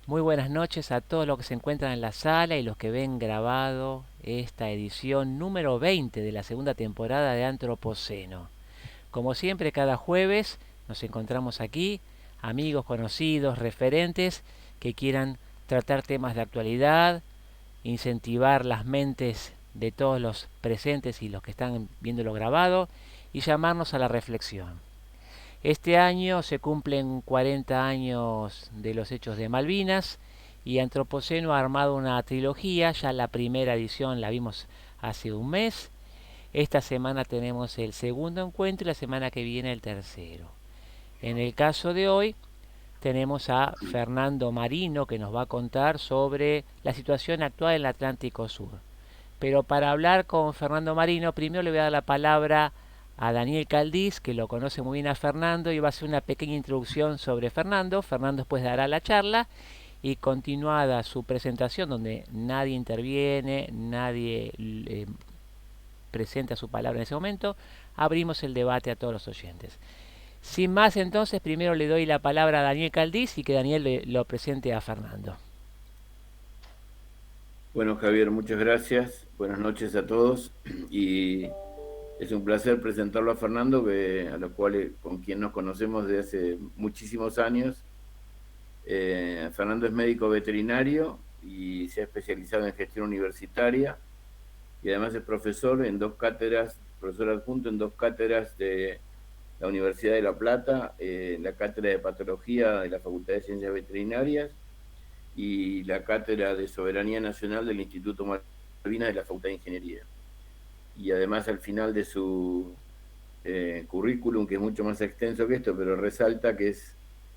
Muy buenas noches a todos los que se encuentran en la sala y los que ven grabado esta edición número 20 de la segunda temporada de Antropoceno. Como siempre, cada jueves nos encontramos aquí, amigos, conocidos, referentes que quieran tratar temas de actualidad, incentivar las mentes de todos los presentes y los que están viéndolo grabado y llamarnos a la reflexión. Este año se cumplen 40 años de los hechos de Malvinas y Antropoceno ha armado una trilogía, ya la primera edición la vimos hace un mes. Esta semana tenemos el segundo encuentro y la semana que viene el tercero. En el caso de hoy tenemos a Fernando Marino que nos va a contar sobre la situación actual en el Atlántico Sur. Pero para hablar con Fernando Marino, primero le voy a dar la palabra a Daniel Caldiz, que lo conoce muy bien a Fernando, y va a hacer una pequeña introducción sobre Fernando. Fernando después dará la charla y continuada su presentación, donde nadie interviene, nadie presenta su palabra en ese momento, abrimos el debate a todos los oyentes. Sin más, entonces, primero le doy la palabra a Daniel Caldiz y que Daniel lo presente a Fernando. Bueno, Javier, muchas gracias. Buenas noches a todos. Y es un placer presentarlo a Fernando, con quien nos conocemos desde hace muchísimos años. Fernando es médico veterinario y se ha especializado en gestión universitaria y además es profesor en dos cátedras, profesor adjunto en dos cátedras de la Universidad de La Plata, la cátedra de patología de la Facultad de Ciencias Veterinarias y la cátedra de Soberanía Nacional del Instituto Malvinas de la Facultad de Ingeniería. Y además al final de su currículum, que es mucho más extenso que esto, pero resalta que es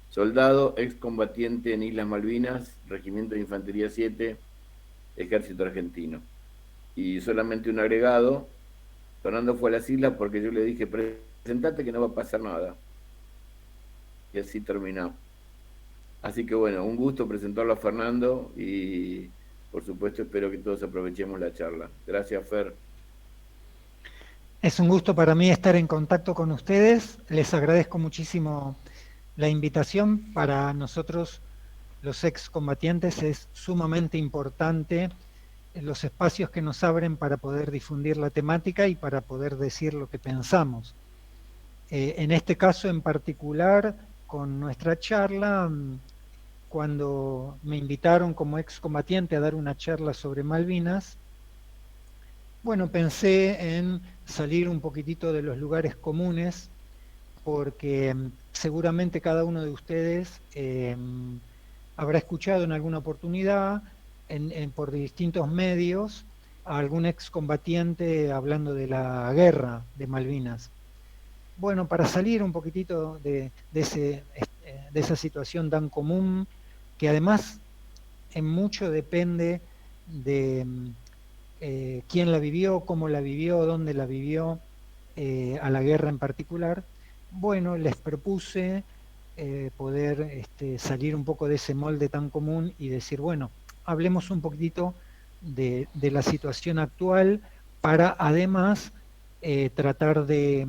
soldado, excombatiente en Islas Malvinas, Regimiento de Infantería 7, Ejército Argentino. Y solamente un agregado, Fernando fue a las islas porque yo le dije, presentate que no va a pasar nada. Y así terminó. Así que bueno, un gusto presentarlo a Fernando y por supuesto espero que todos aprovechemos la charla. Gracias, Fer. Es un gusto para mí estar en contacto con ustedes. Les agradezco muchísimo la invitación. Para nosotros, los excombatientes, es sumamente importante los espacios que nos abren para poder difundir la temática y para poder decir lo que pensamos. En este caso en particular, con nuestra charla, cuando me invitaron como excombatiente a dar una charla sobre Malvinas, bueno, pensé en salir un poquitito de los lugares comunes, porque seguramente cada uno de ustedes habrá escuchado en alguna oportunidad, por distintos medios, a algún excombatiente hablando de la guerra de Malvinas. Bueno, para salir un poquitito de esa situación tan común, que además en mucho depende de quién la vivió, cómo la vivió, dónde la vivió, a la guerra en particular. Bueno, les propuse poder salir un poco de ese molde tan común y decir, bueno, hablemos un poquitito de la situación actual para además tratar de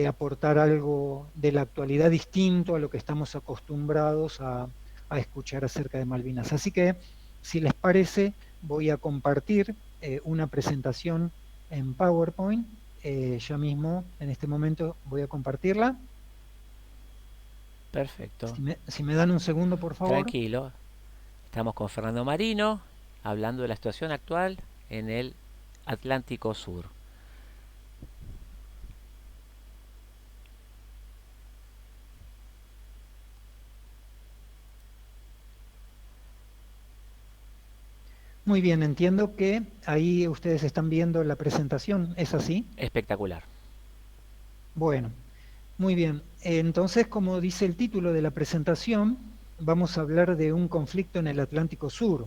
aportar algo de la actualidad distinto a lo que estamos acostumbrados a escuchar acerca de Malvinas. Así que, si les parece, voy a compartir una presentación en PowerPoint. Ya mismo, en este momento, voy a compartirla. Perfecto. Si me dan un segundo, por favor. Tranquilo. Estamos con Fernando Marino, hablando de la situación actual en el Atlántico Sur. Muy bien, entiendo que ahí ustedes están viendo la presentación, ¿es así? Espectacular. Bueno, muy bien. Entonces, como dice el título de la presentación, vamos a hablar de un conflicto en el Atlántico Sur.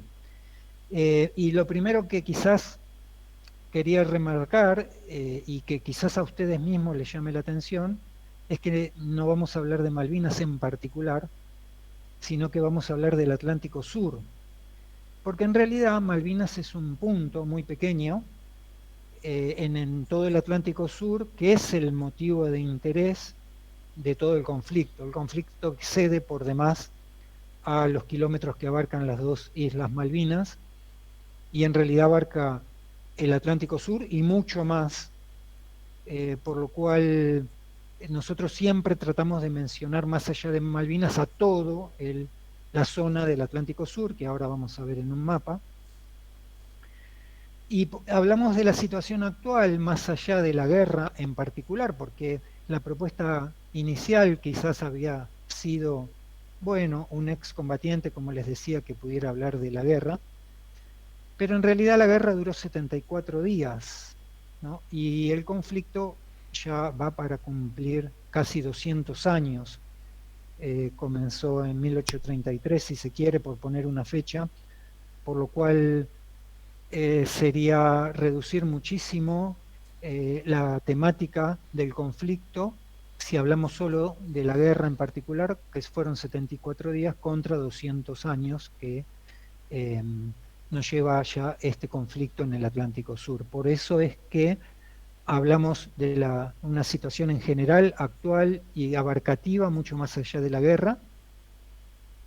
Y lo primero que quizás quería remarcar, y que quizás a ustedes mismos les llame la atención, es que no vamos a hablar de Malvinas en particular, sino que vamos a hablar del Atlántico Sur. porque en realidad Malvinas es un punto muy pequeño en todo el Atlántico Sur, que es el motivo de interés de todo el conflicto. El conflicto excede por demás a los kilómetros que abarcan las dos islas Malvinas, y en realidad abarca el Atlántico Sur y mucho más, por lo cual nosotros siempre tratamos de mencionar más allá de Malvinas a todo la zona del Atlántico Sur, que ahora vamos a ver en un mapa. Y hablamos de la situación actual, más allá de la guerra en particular, porque la propuesta inicial quizás había sido, bueno, un excombatiente, como les decía, que pudiera hablar de la guerra, pero en realidad la guerra duró 74 días, ¿no? Y el conflicto ya va para cumplir casi 200 años. Comenzó en 1833, si se quiere, por poner una fecha, por lo cual sería reducir muchísimo la temática del conflicto si hablamos solo de la guerra en particular, que fueron 74 días contra 200 años que nos lleva ya este conflicto en el Atlántico Sur. Por eso es que hablamos de una situación en general, actual y abarcativa, mucho más allá de la guerra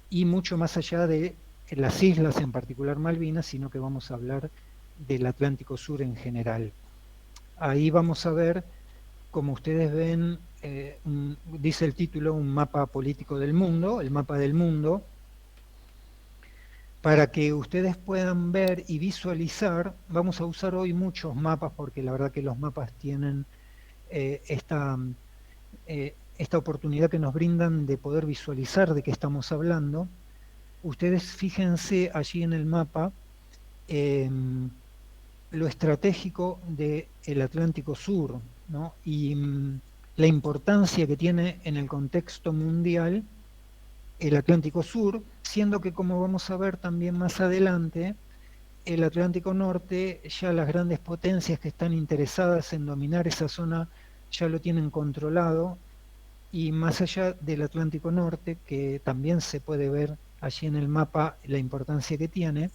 y mucho más allá de las islas, en particular Malvinas, sino que vamos a hablar del Atlántico Sur en general. Ahí vamos a ver, como ustedes ven, dice el título, un mapa político del mundo, el mapa del mundo, para que ustedes puedan ver y visualizar. Vamos a usar hoy muchos mapas, porque la verdad que los mapas tienen esta oportunidad que nos brindan de poder visualizar de qué estamos hablando. Ustedes fíjense allí en el mapa lo estratégico del Atlántico Sur, ¿no? Y la importancia que tiene en el contexto mundial el Atlántico Sur, siendo que, como vamos a ver también más adelante, el Atlántico Norte, ya las grandes potencias que están interesadas en dominar esa zona ya lo tienen controlado, y más allá del Atlántico Norte, que también se puede ver allí en el mapa la importancia que tiene,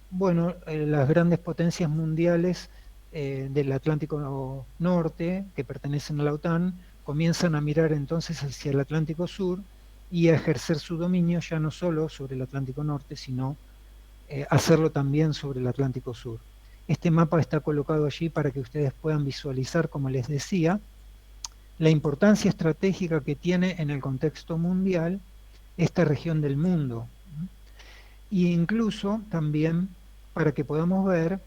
bueno, las grandes potencias mundiales del Atlántico Norte, que pertenecen a la OTAN, comienzan a mirar entonces hacia el Atlántico Sur y a ejercer su dominio ya no solo sobre el Atlántico Norte, sino hacerlo también sobre el Atlántico Sur. Este mapa está colocado allí para que ustedes puedan visualizar, como les decía, la importancia estratégica que tiene en el contexto mundial esta región del mundo. E incluso también para que podamos ver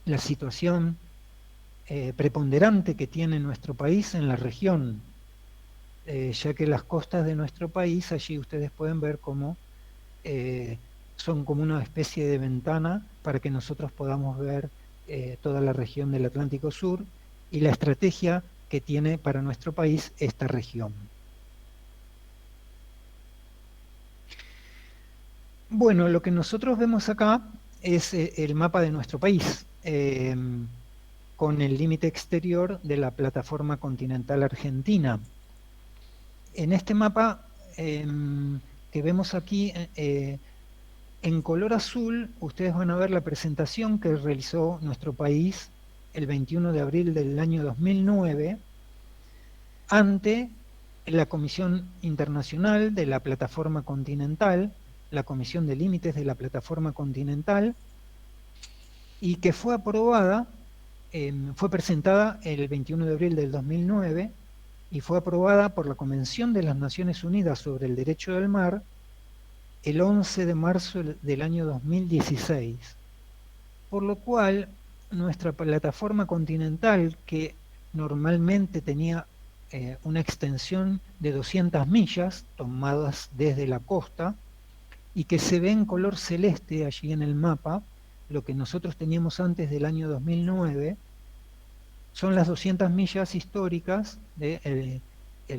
la situación preponderante que tiene nuestro país en la región, ya que las costas de nuestro país, allí ustedes pueden ver cómo son como una especie de ventana para que nosotros podamos ver toda la región del Atlántico Sur y la estrategia que tiene para nuestro país esta región. Bueno, lo que nosotros vemos acá es el mapa de nuestro país, con el límite exterior de la plataforma continental argentina. En este mapa que vemos aquí, en color azul, ustedes van a ver la presentación que realizó nuestro país el 21 de abril del año 2009 ante la Comisión Internacional de la Plataforma Continental, la Comisión de Límites de la Plataforma Continental, y que fue aprobada, fue presentada el 21 de abril del 2009 y fue aprobada por la Convención de las Naciones Unidas sobre el Derecho del Mar el 11 de marzo del año 2016. Por lo cual, nuestra plataforma continental, que normalmente tenía una extensión de 200 millas tomadas desde la costa, y que se ve en color celeste allí en el mapa, lo que nosotros teníamos antes del año 2009, son las 200 millas históricas del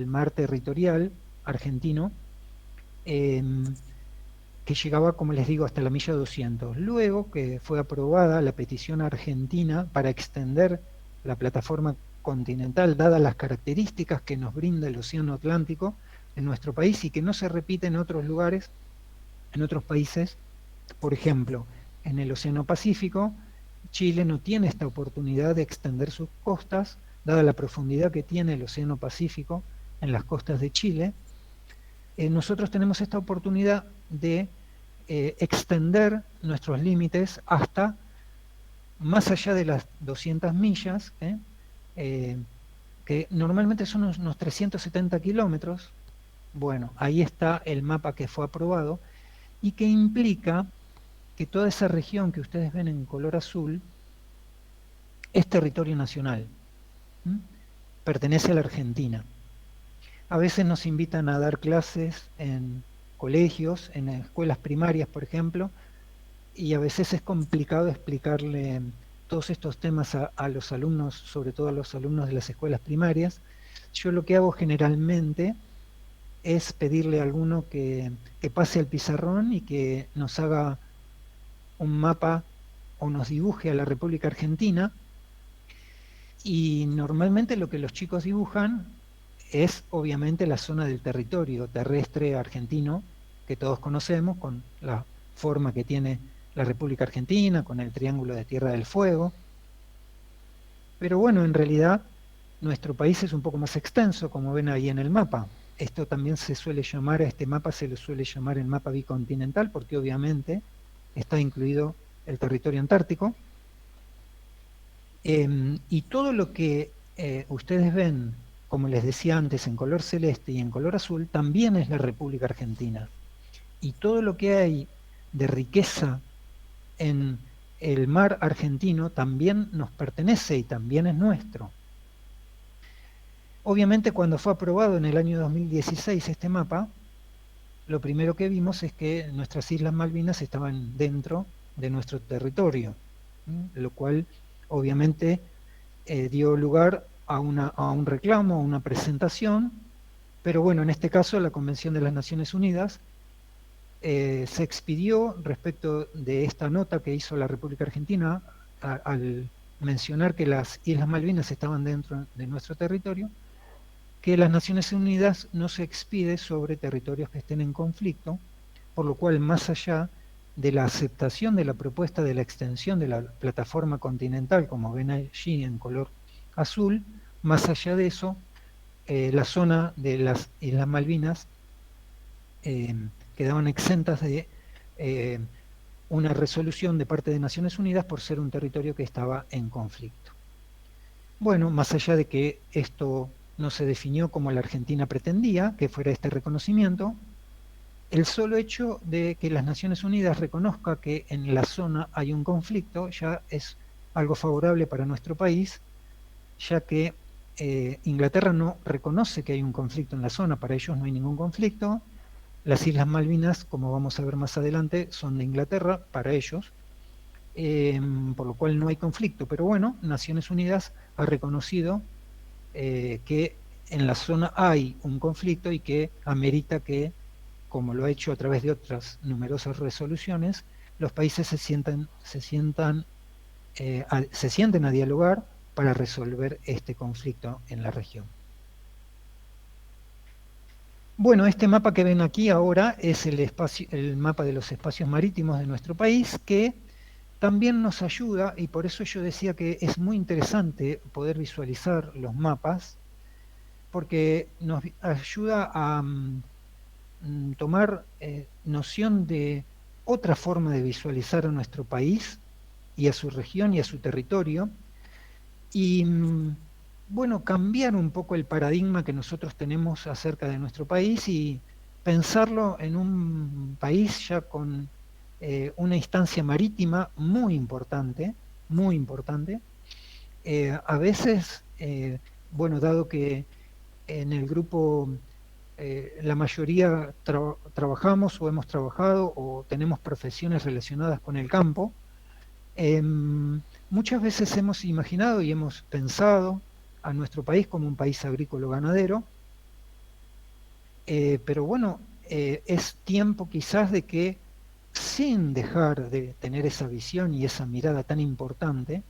mar territorial argentino, que llegaba, como les digo, hasta la milla 200. Luego que fue aprobada la petición argentina para extender la plataforma continental, dadas las características que nos brinda el océano Atlántico en nuestro país y que no se repite en otros lugares, en otros países, Por ejemplo, en el Océano Pacífico, Chile no tiene esta oportunidad de extender sus costas, dada la profundidad que tiene el Océano Pacífico en las costas de Chile. Nosotros tenemos esta oportunidad de extender nuestros límites hasta más allá de las 200 millas, que normalmente son unos 370 kilómetros. Bueno, ahí está el mapa que fue aprobado y que implica que toda esa región que ustedes ven en color azul es territorio nacional, pertenece a la Argentina. A veces nos invitan a dar clases en colegios, en escuelas primarias, por ejemplo, y a veces es complicado explicarle todos estos temas a los alumnos, sobre todo a los alumnos de las escuelas primarias. Yo lo que hago generalmente es pedirle a alguno que pase al pizarrón y que nos haga un mapa o nos dibuje a la República Argentina, y normalmente lo que los chicos dibujan es obviamente la zona del territorio terrestre argentino que todos conocemos, con la forma que tiene la República Argentina, con el triángulo de Tierra del Fuego. Pero bueno, en realidad nuestro país es un poco más extenso, como ven ahí en el mapa. Esto también se suele llamar, a este mapa se le suele llamar el mapa bicontinental, porque obviamente está incluido el territorio antártico. Y todo lo que ustedes ven, como les decía antes, en color celeste y en color azul, también es la República Argentina. Y todo lo que hay de riqueza en el mar argentino también nos pertenece y también es nuestro. Obviamente, cuando fue aprobado en el año 2016 este mapa, lo primero que vimos es que nuestras Islas Malvinas estaban dentro de nuestro territorio, lo cual obviamente dio lugar a un reclamo, a una presentación, pero bueno, en este caso la Convención de las Naciones Unidas se expidió respecto de esta nota que hizo la República Argentina al mencionar que las Islas Malvinas estaban dentro de nuestro territorio, que las Naciones Unidas no se expide sobre territorios que estén en conflicto, por lo cual, más allá de la aceptación de la propuesta de la extensión de la plataforma continental, como ven allí en color azul, más allá de eso, la zona de las Islas Malvinas quedaban exentas de una resolución de parte de Naciones Unidas por ser un territorio que estaba en conflicto. Bueno, más allá de que esto no se definió como la Argentina pretendía, que fuera este reconocimiento, el solo hecho de que las Naciones Unidas reconozca que en la zona hay un conflicto ya es algo favorable para nuestro país, ya que Inglaterra no reconoce que hay un conflicto en la zona, para ellos no hay ningún conflicto. Las Islas Malvinas, como vamos a ver más adelante, son de Inglaterra, para ellos, por lo cual no hay conflicto. Pero bueno, Naciones Unidas ha reconocido que en la zona hay un conflicto y que amerita que, como lo ha hecho a través de otras numerosas resoluciones, los países se sienten a dialogar para resolver este conflicto en la región. Bueno, este mapa que ven aquí ahora es el mapa de los espacios marítimos de nuestro país, que también nos ayuda, y por eso yo decía que es muy interesante poder visualizar los mapas, porque nos ayuda a tomar noción de otra forma de visualizar a nuestro país y a su región y a su territorio, y bueno, cambiar un poco el paradigma que nosotros tenemos acerca de nuestro país y pensarlo en un país ya con una instancia marítima muy importante, muy importante. A veces, bueno, dado que en el grupo la mayoría trabajamos o hemos trabajado o tenemos profesiones relacionadas con el campo, muchas veces hemos imaginado y hemos pensado a nuestro país como un país agrícola-ganadero, pero bueno, es tiempo quizás de que, sin dejar de tener esa visión y esa mirada tan importante,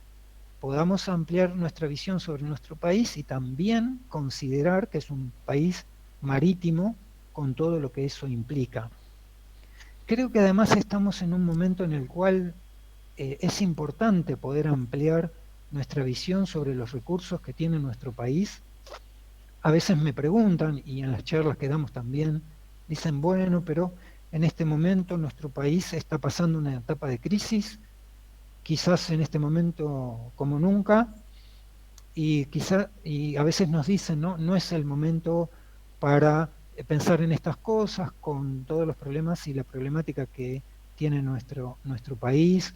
podamos ampliar nuestra visión sobre nuestro país y también considerar que es un país marítimo con todo lo que eso implica. creo que además estamos en un momento en el cual es importante poder ampliar nuestra visión sobre los recursos que tiene nuestro país. A veces me preguntan, y en las charlas que damos también, dicen, bueno, pero en este momento nuestro país está pasando una etapa de crisis, quizás en este momento como nunca, y a veces nos dicen, no, no es el momento para pensar en estas cosas con todos los problemas y la problemática que tiene nuestro país,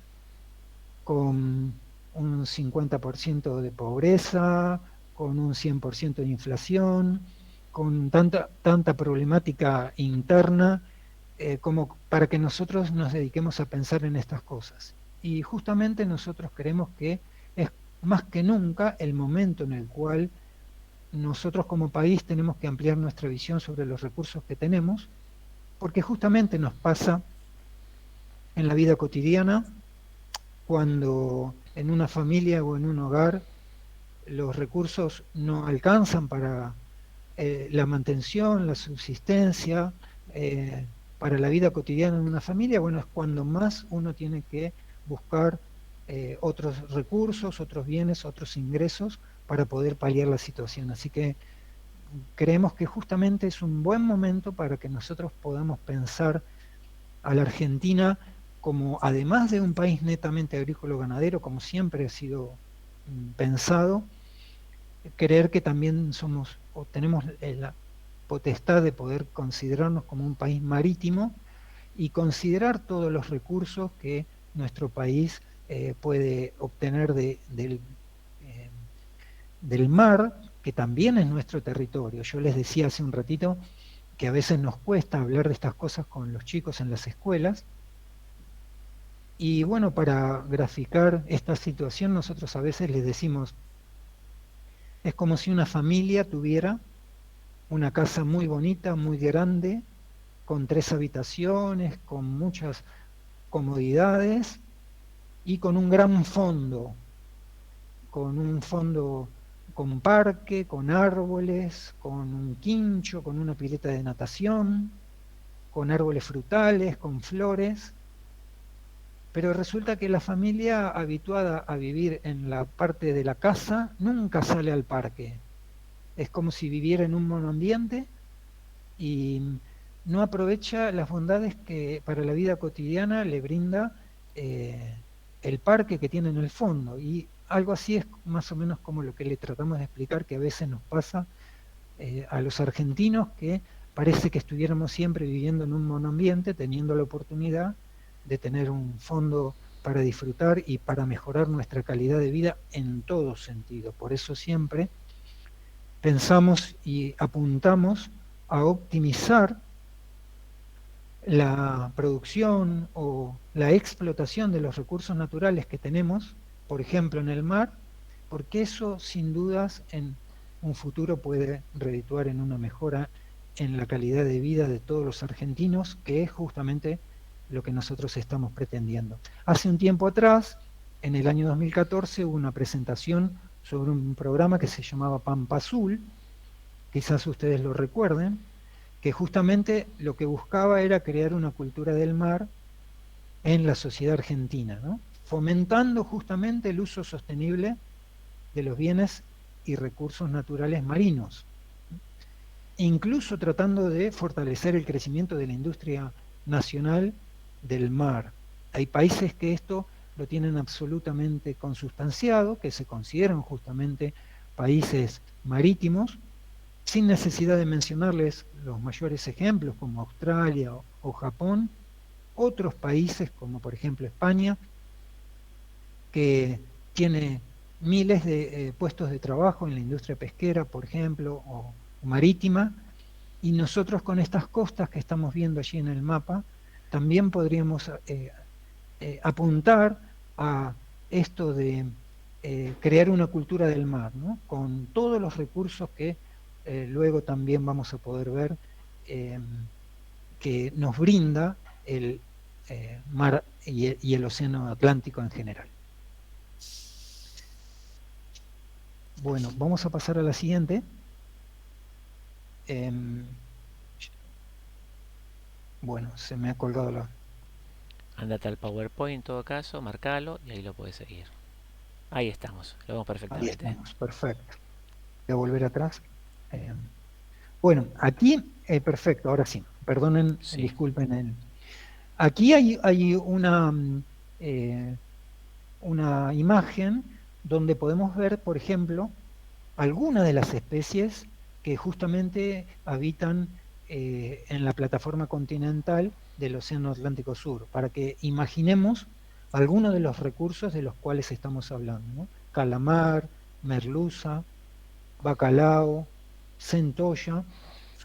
con un 50% de pobreza, con un 100% de inflación, con tanta problemática interna, como para que nosotros nos dediquemos a pensar en estas cosas. Y justamente nosotros creemos que es más que nunca el momento en el cual nosotros como país tenemos que ampliar nuestra visión sobre los recursos que tenemos, porque justamente nos pasa en la vida cotidiana cuando en una familia o en un hogar los recursos no alcanzan para la mantención, la subsistencia, para la vida cotidiana en una familia, bueno, es cuando más uno tiene que buscar otros recursos, otros bienes, otros ingresos para poder paliar la situación. Así que creemos que justamente es un buen momento para que nosotros podamos pensar a la Argentina como, además de un país netamente agrícola-ganadero, como siempre ha sido pensado, creer que también somos o tenemos la potestad de poder considerarnos como un país marítimo y considerar todos los recursos que nuestro país puede obtener del mar, que también es nuestro territorio. Yo les decía hace un ratito que a veces nos cuesta hablar de estas cosas con los chicos en las escuelas. Y bueno, para graficar esta situación, nosotros a veces les decimos, es como si una familia tuviera una casa muy bonita, muy grande, con 3 habitaciones, con muchas comodidades y con un gran fondo, con un fondo con parque, con árboles, con un quincho, con una pileta de natación, con árboles frutales, con flores. Pero resulta que la familia habituada a vivir en la parte de la casa nunca sale al parque. Es como si viviera en un monoambiente y no aprovecha las bondades que para la vida cotidiana le brinda el parque que tiene en el fondo. Y algo así es más o menos como lo que le tratamos de explicar que a veces nos pasa a los argentinos, que parece que estuviéramos siempre viviendo en un monoambiente, teniendo la oportunidad de tener un fondo para disfrutar y para mejorar nuestra calidad de vida en todo sentido. Por eso siempre pensamos y apuntamos a optimizar la producción o la explotación de los recursos naturales que tenemos, por ejemplo en el mar, porque eso sin dudas en un futuro puede redituar en una mejora en la calidad de vida de todos los argentinos, que es justamente lo que nosotros estamos pretendiendo. Hace un tiempo atrás, en el año 2014, hubo una presentación sobre un programa que se llamaba Pampa Azul, quizás ustedes lo recuerden, que justamente lo que buscaba era crear una cultura del mar en la sociedad argentina, ¿no? Fomentando justamente el uso sostenible de los bienes y recursos naturales marinos, incluso tratando de fortalecer el crecimiento de la industria nacional del mar. Hay países que esto lo tienen absolutamente consustanciado, que se consideran justamente países marítimos, sin necesidad de mencionarles los mayores ejemplos como Australia o Japón, otros países como por ejemplo España, que tiene miles de puestos de trabajo en la industria pesquera, por ejemplo, o marítima, y nosotros con estas costas que estamos viendo allí en el mapa, también podríamos apuntar a esto de crear una cultura del mar, ¿no? Con todos los recursos que luego también vamos a poder ver que nos brinda el mar y el océano Atlántico en general. Bueno, vamos a pasar a la siguiente. Bueno, se me ha colgado Andate al PowerPoint en todo caso, marcalo y ahí lo podés seguir. Ahí estamos, lo vemos Ahí perfectamente. estamos, perfecto. Voy a volver atrás. Eh, bueno, aquí, perfecto, ahora sí. Perdonen, Sí. disculpen. Aquí hay una imagen donde podemos ver, por ejemplo, algunas de las especies que justamente habitan en la plataforma continental del Océano Atlántico Sur, para que imaginemos algunos de los recursos de los cuales estamos hablando, ¿no? Calamar, merluza, bacalao, centolla,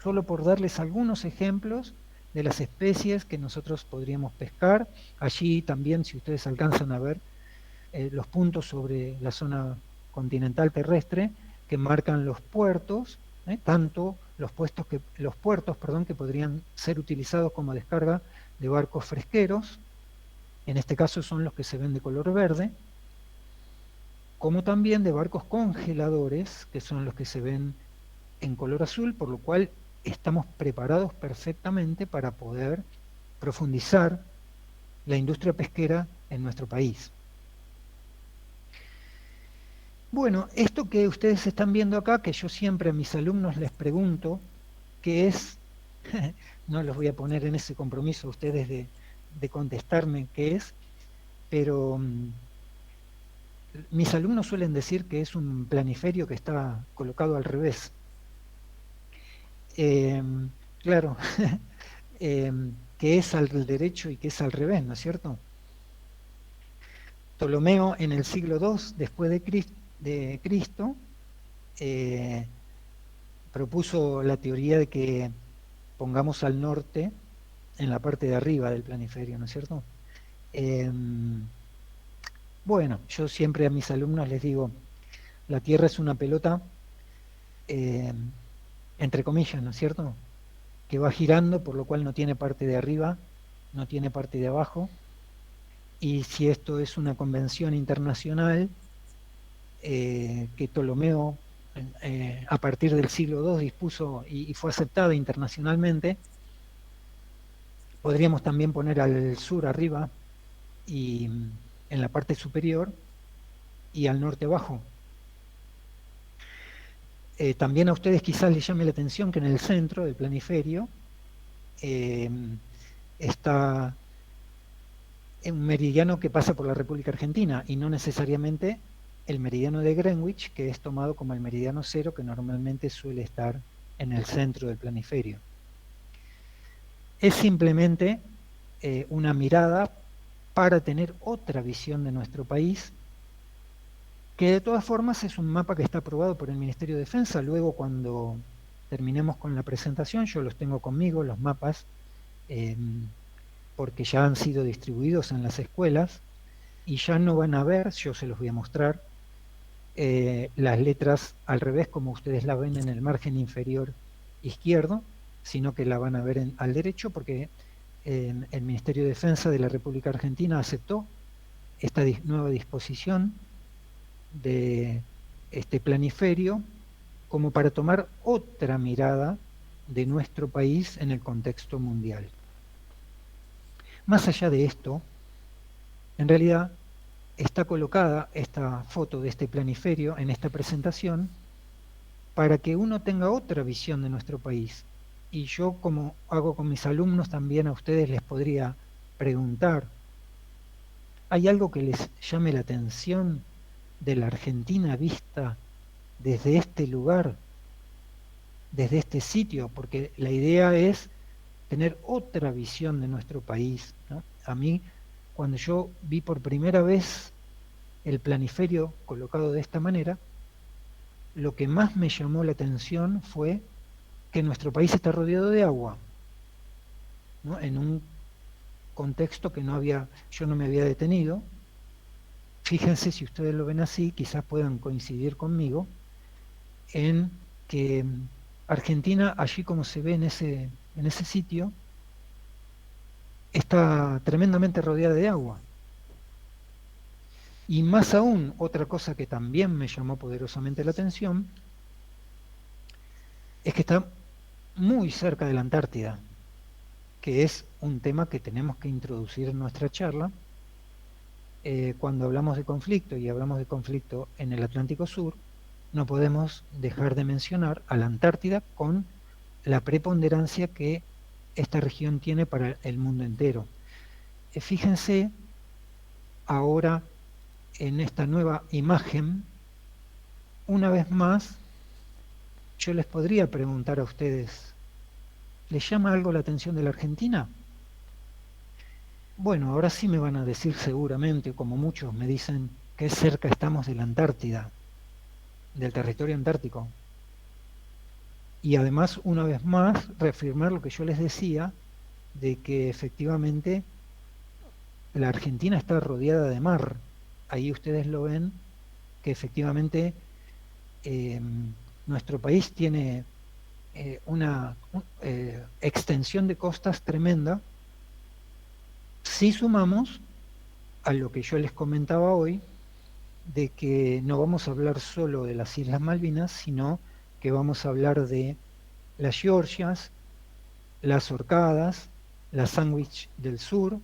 solo por darles algunos ejemplos de las especies que nosotros podríamos pescar. Allí también, si ustedes alcanzan a ver, los puntos sobre la zona continental terrestre que marcan los puertos, tanto los puertos, perdón, que podrían ser utilizados como descarga de barcos fresqueros, en este caso son los que se ven de color verde, como también de barcos congeladores, que son los que se ven en color azul, por lo cual estamos preparados perfectamente para poder profundizar la industria pesquera en nuestro país. Bueno, esto que ustedes están viendo acá, que yo siempre a mis alumnos les pregunto, que es, no los voy a poner en ese compromiso a ustedes de contestarme qué es, pero mis alumnos suelen decir que es un planiferio que está colocado al revés. Claro, que es al derecho y que es al revés, ¿no es cierto? Ptolomeo en el siglo II después de Cristo propuso la teoría de que pongamos al norte en la parte de arriba del planiferio, ¿no es cierto? Bueno, yo siempre a mis alumnos les digo, la Tierra es una pelota, entre comillas, ¿no es cierto?, que va girando, por lo cual no tiene parte de arriba, no tiene parte de abajo, y si esto es una convención internacional que Ptolomeo a partir del siglo II dispuso y fue aceptada internacionalmente, podríamos también poner al sur arriba y en la parte superior y al norte abajo. También a ustedes quizás les llame la atención que en el centro del planiferio está un meridiano que pasa por la República Argentina y no necesariamente el meridiano de Greenwich, que es tomado como el meridiano cero, que normalmente suele estar en el centro del planiferio. Es simplemente una mirada para tener otra visión de nuestro país, que de todas formas es un mapa que está aprobado por el Ministerio de Defensa. Luego, cuando terminemos con la presentación, yo los tengo conmigo, los mapas, porque ya han sido distribuidos en las escuelas y ya no van a ver, yo se los voy a mostrar, las letras al revés como ustedes la ven en el margen inferior izquierdo, sino que la van a ver al derecho, porque el Ministerio de Defensa de la República Argentina aceptó esta nueva disposición de este planiferio como para tomar otra mirada de nuestro país en el contexto mundial. Más allá de esto, en realidad está colocada esta foto de este planiferio en esta presentación para que uno tenga otra visión de nuestro país. Y yo, como hago con mis alumnos, también a ustedes les podría preguntar, ¿hay algo que les llame la atención de la Argentina vista desde este lugar, desde este sitio? Porque la idea es tener otra visión de nuestro país, ¿no? A mí, cuando yo vi por primera vez el planiferio colocado de esta manera, lo que más me llamó la atención fue que nuestro país está rodeado de agua, ¿no? En un contexto que yo no me había detenido. Fíjense, si ustedes lo ven así, quizás puedan coincidir conmigo en que Argentina, allí como se ve en ese sitio, está tremendamente rodeada de agua. Y más aún, otra cosa que también me llamó poderosamente la atención, es que está muy cerca de la Antártida. que es un tema que tenemos que introducir en nuestra charla. Cuando hablamos de conflicto y hablamos de conflicto en el Atlántico Sur, no podemos dejar de mencionar a la Antártida con la preponderancia que esta región tiene para el mundo entero. Fíjense ahora en esta nueva imagen, una vez más, yo les podría preguntar a ustedes, ¿les llama algo la atención de la Argentina? Bueno, ahora sí me van a decir seguramente, como muchos me dicen, que cerca estamos de la Antártida, del territorio antártico. Y además, una vez más, reafirmar lo que yo les decía, de que efectivamente la Argentina está rodeada de mar. Ahí ustedes lo ven, que efectivamente nuestro país tiene una extensión de costas tremenda. Si sumamos a lo que yo les comentaba hoy, de que no vamos a hablar solo de las Islas Malvinas, sino que vamos a hablar de las Georgias, las Orcadas, las Sandwich del Sur,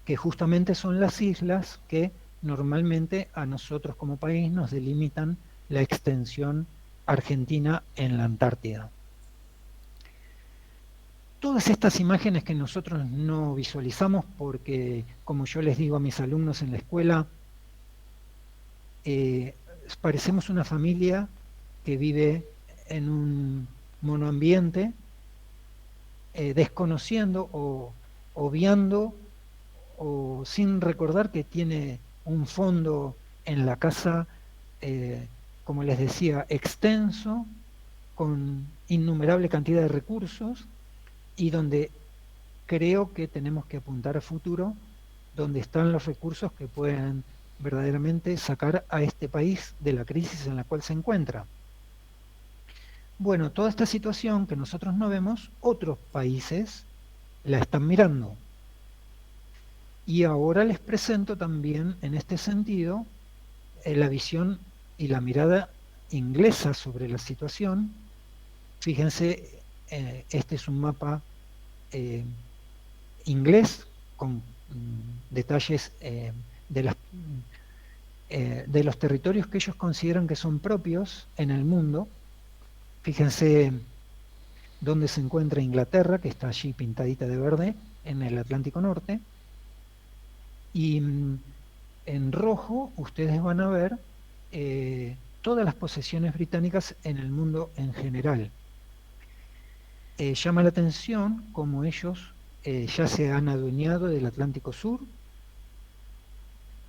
que justamente son las islas que normalmente a nosotros como país nos delimitan la extensión argentina en la Antártida. Todas estas imágenes que nosotros no visualizamos porque, como yo les digo a mis alumnos en la escuela, parecemos una familia que vive en un monoambiente, desconociendo o obviando o sin recordar que tiene un fondo en la casa, como les decía, extenso, con innumerable cantidad de recursos, y donde creo que tenemos que apuntar a futuro, donde están los recursos que pueden verdaderamente sacar a este país de la crisis en la cual se encuentra. Bueno, toda esta situación que nosotros no vemos, otros países la están mirando. Y ahora les presento también, en este sentido, la visión y la mirada inglesa sobre la situación. Fíjense, este es un mapa inglés con detalles de los territorios que ellos consideran que son propios en el mundo. Fíjense dónde se encuentra Inglaterra, que está allí pintadita de verde, en el Atlántico Norte. Y en rojo ustedes van a ver todas las posesiones británicas en el mundo en general. Llama la atención cómo ellos ya se han adueñado del Atlántico Sur.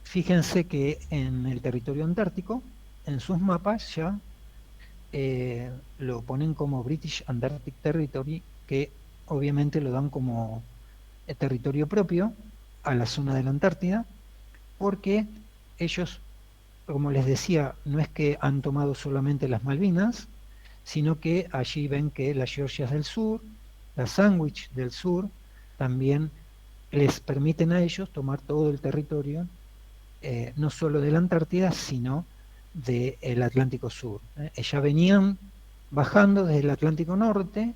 Fíjense que en el territorio antártico, en sus mapas ya lo ponen como British Antarctic Territory, que obviamente lo dan como territorio propio a la zona de la Antártida, porque ellos, como les decía, no es que han tomado solamente las Malvinas, sino que allí ven que las Georgias del Sur, las Sandwich del Sur, también les permiten a ellos tomar todo el territorio, no solo de la Antártida, sino del Atlántico Sur. Ya venían bajando desde el Atlántico Norte,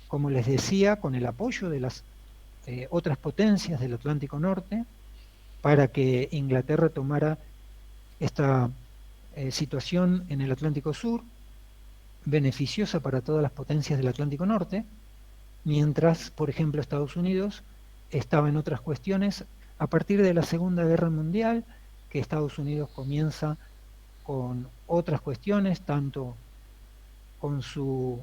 como les decía, con el apoyo de las otras potencias del Atlántico Norte, para que Inglaterra tomara esta situación en el Atlántico Sur, beneficiosa para todas las potencias del Atlántico Norte, mientras, por ejemplo, Estados Unidos estaba en otras cuestiones. A partir de la Segunda Guerra Mundial, que Estados Unidos comienza con otras cuestiones, tanto con su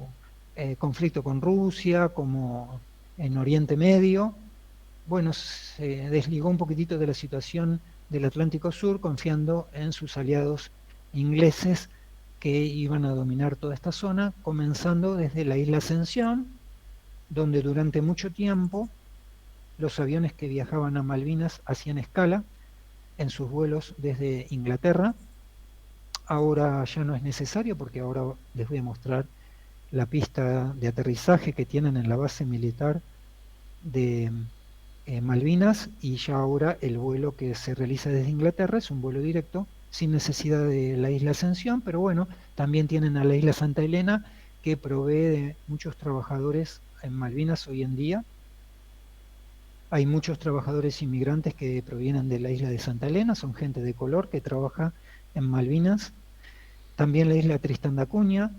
conflicto con Rusia, como en Oriente Medio, bueno, se desligó un poquitito de la situación del Atlántico Sur, confiando en sus aliados ingleses que iban a dominar toda esta zona, comenzando desde la isla Ascensión, donde durante mucho tiempo los aviones que viajaban a Malvinas hacían escala en sus vuelos desde Inglaterra. Ahora ya no es necesario, porque ahora les voy a mostrar la pista de aterrizaje que tienen en la base militar de Malvinas, y ya ahora el vuelo que se realiza desde Inglaterra es un vuelo directo sin necesidad de la isla Ascensión, pero bueno, también tienen a la isla Santa Elena, que provee de muchos trabajadores en Malvinas hoy en día, Hay muchos trabajadores inmigrantes que provienen de la isla de Santa Elena, son gente de color que trabaja en Malvinas. También la isla Tristán da Cunha,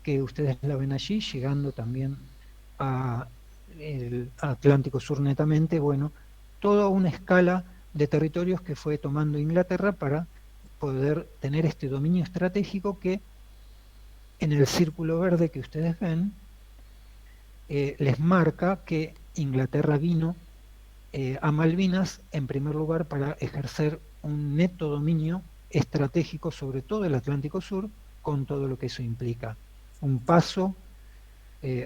que ustedes la ven allí, llegando también al Atlántico Sur netamente. Bueno, toda una escala de territorios que fue tomando Inglaterra para poder tener este dominio estratégico que en el círculo verde que ustedes ven les marca que Inglaterra vino a Malvinas en primer lugar para ejercer un neto dominio estratégico sobre todo el Atlántico Sur, con todo lo que eso implica. Un paso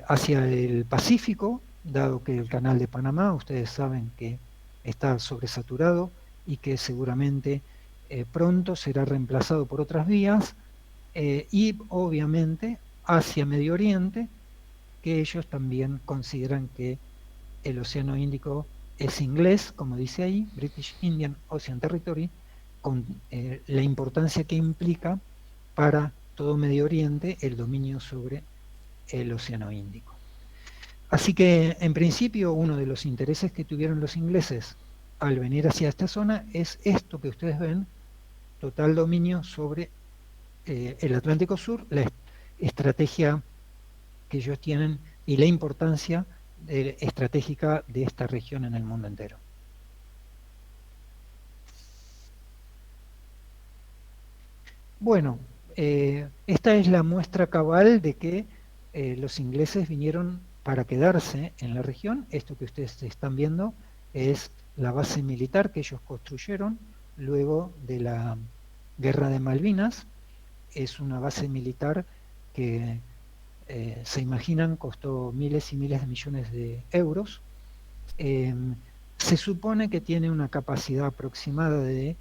hacia el Pacífico, dado que el canal de Panamá, ustedes saben que está sobresaturado y que seguramente pronto será reemplazado por otras vías, y obviamente hacia Medio Oriente, que ellos también consideran que el Océano Índico es inglés, como dice ahí, British Indian Ocean Territory, con la importancia que implica para todo Medio Oriente el dominio sobre el Océano Índico. Así que, en principio, uno de los intereses que tuvieron los ingleses al venir hacia esta zona es esto que ustedes ven, total dominio sobre el Atlántico Sur, la estrategia que ellos tienen y la importancia estratégica de esta región en el mundo entero. Bueno, esta es la muestra cabal de que los ingleses vinieron para quedarse en la región. Esto que ustedes están viendo es la base militar que ellos construyeron luego de la Guerra de Malvinas. Es una base militar que se imaginan costó miles y miles de millones de euros. Se supone que tiene una capacidad aproximada de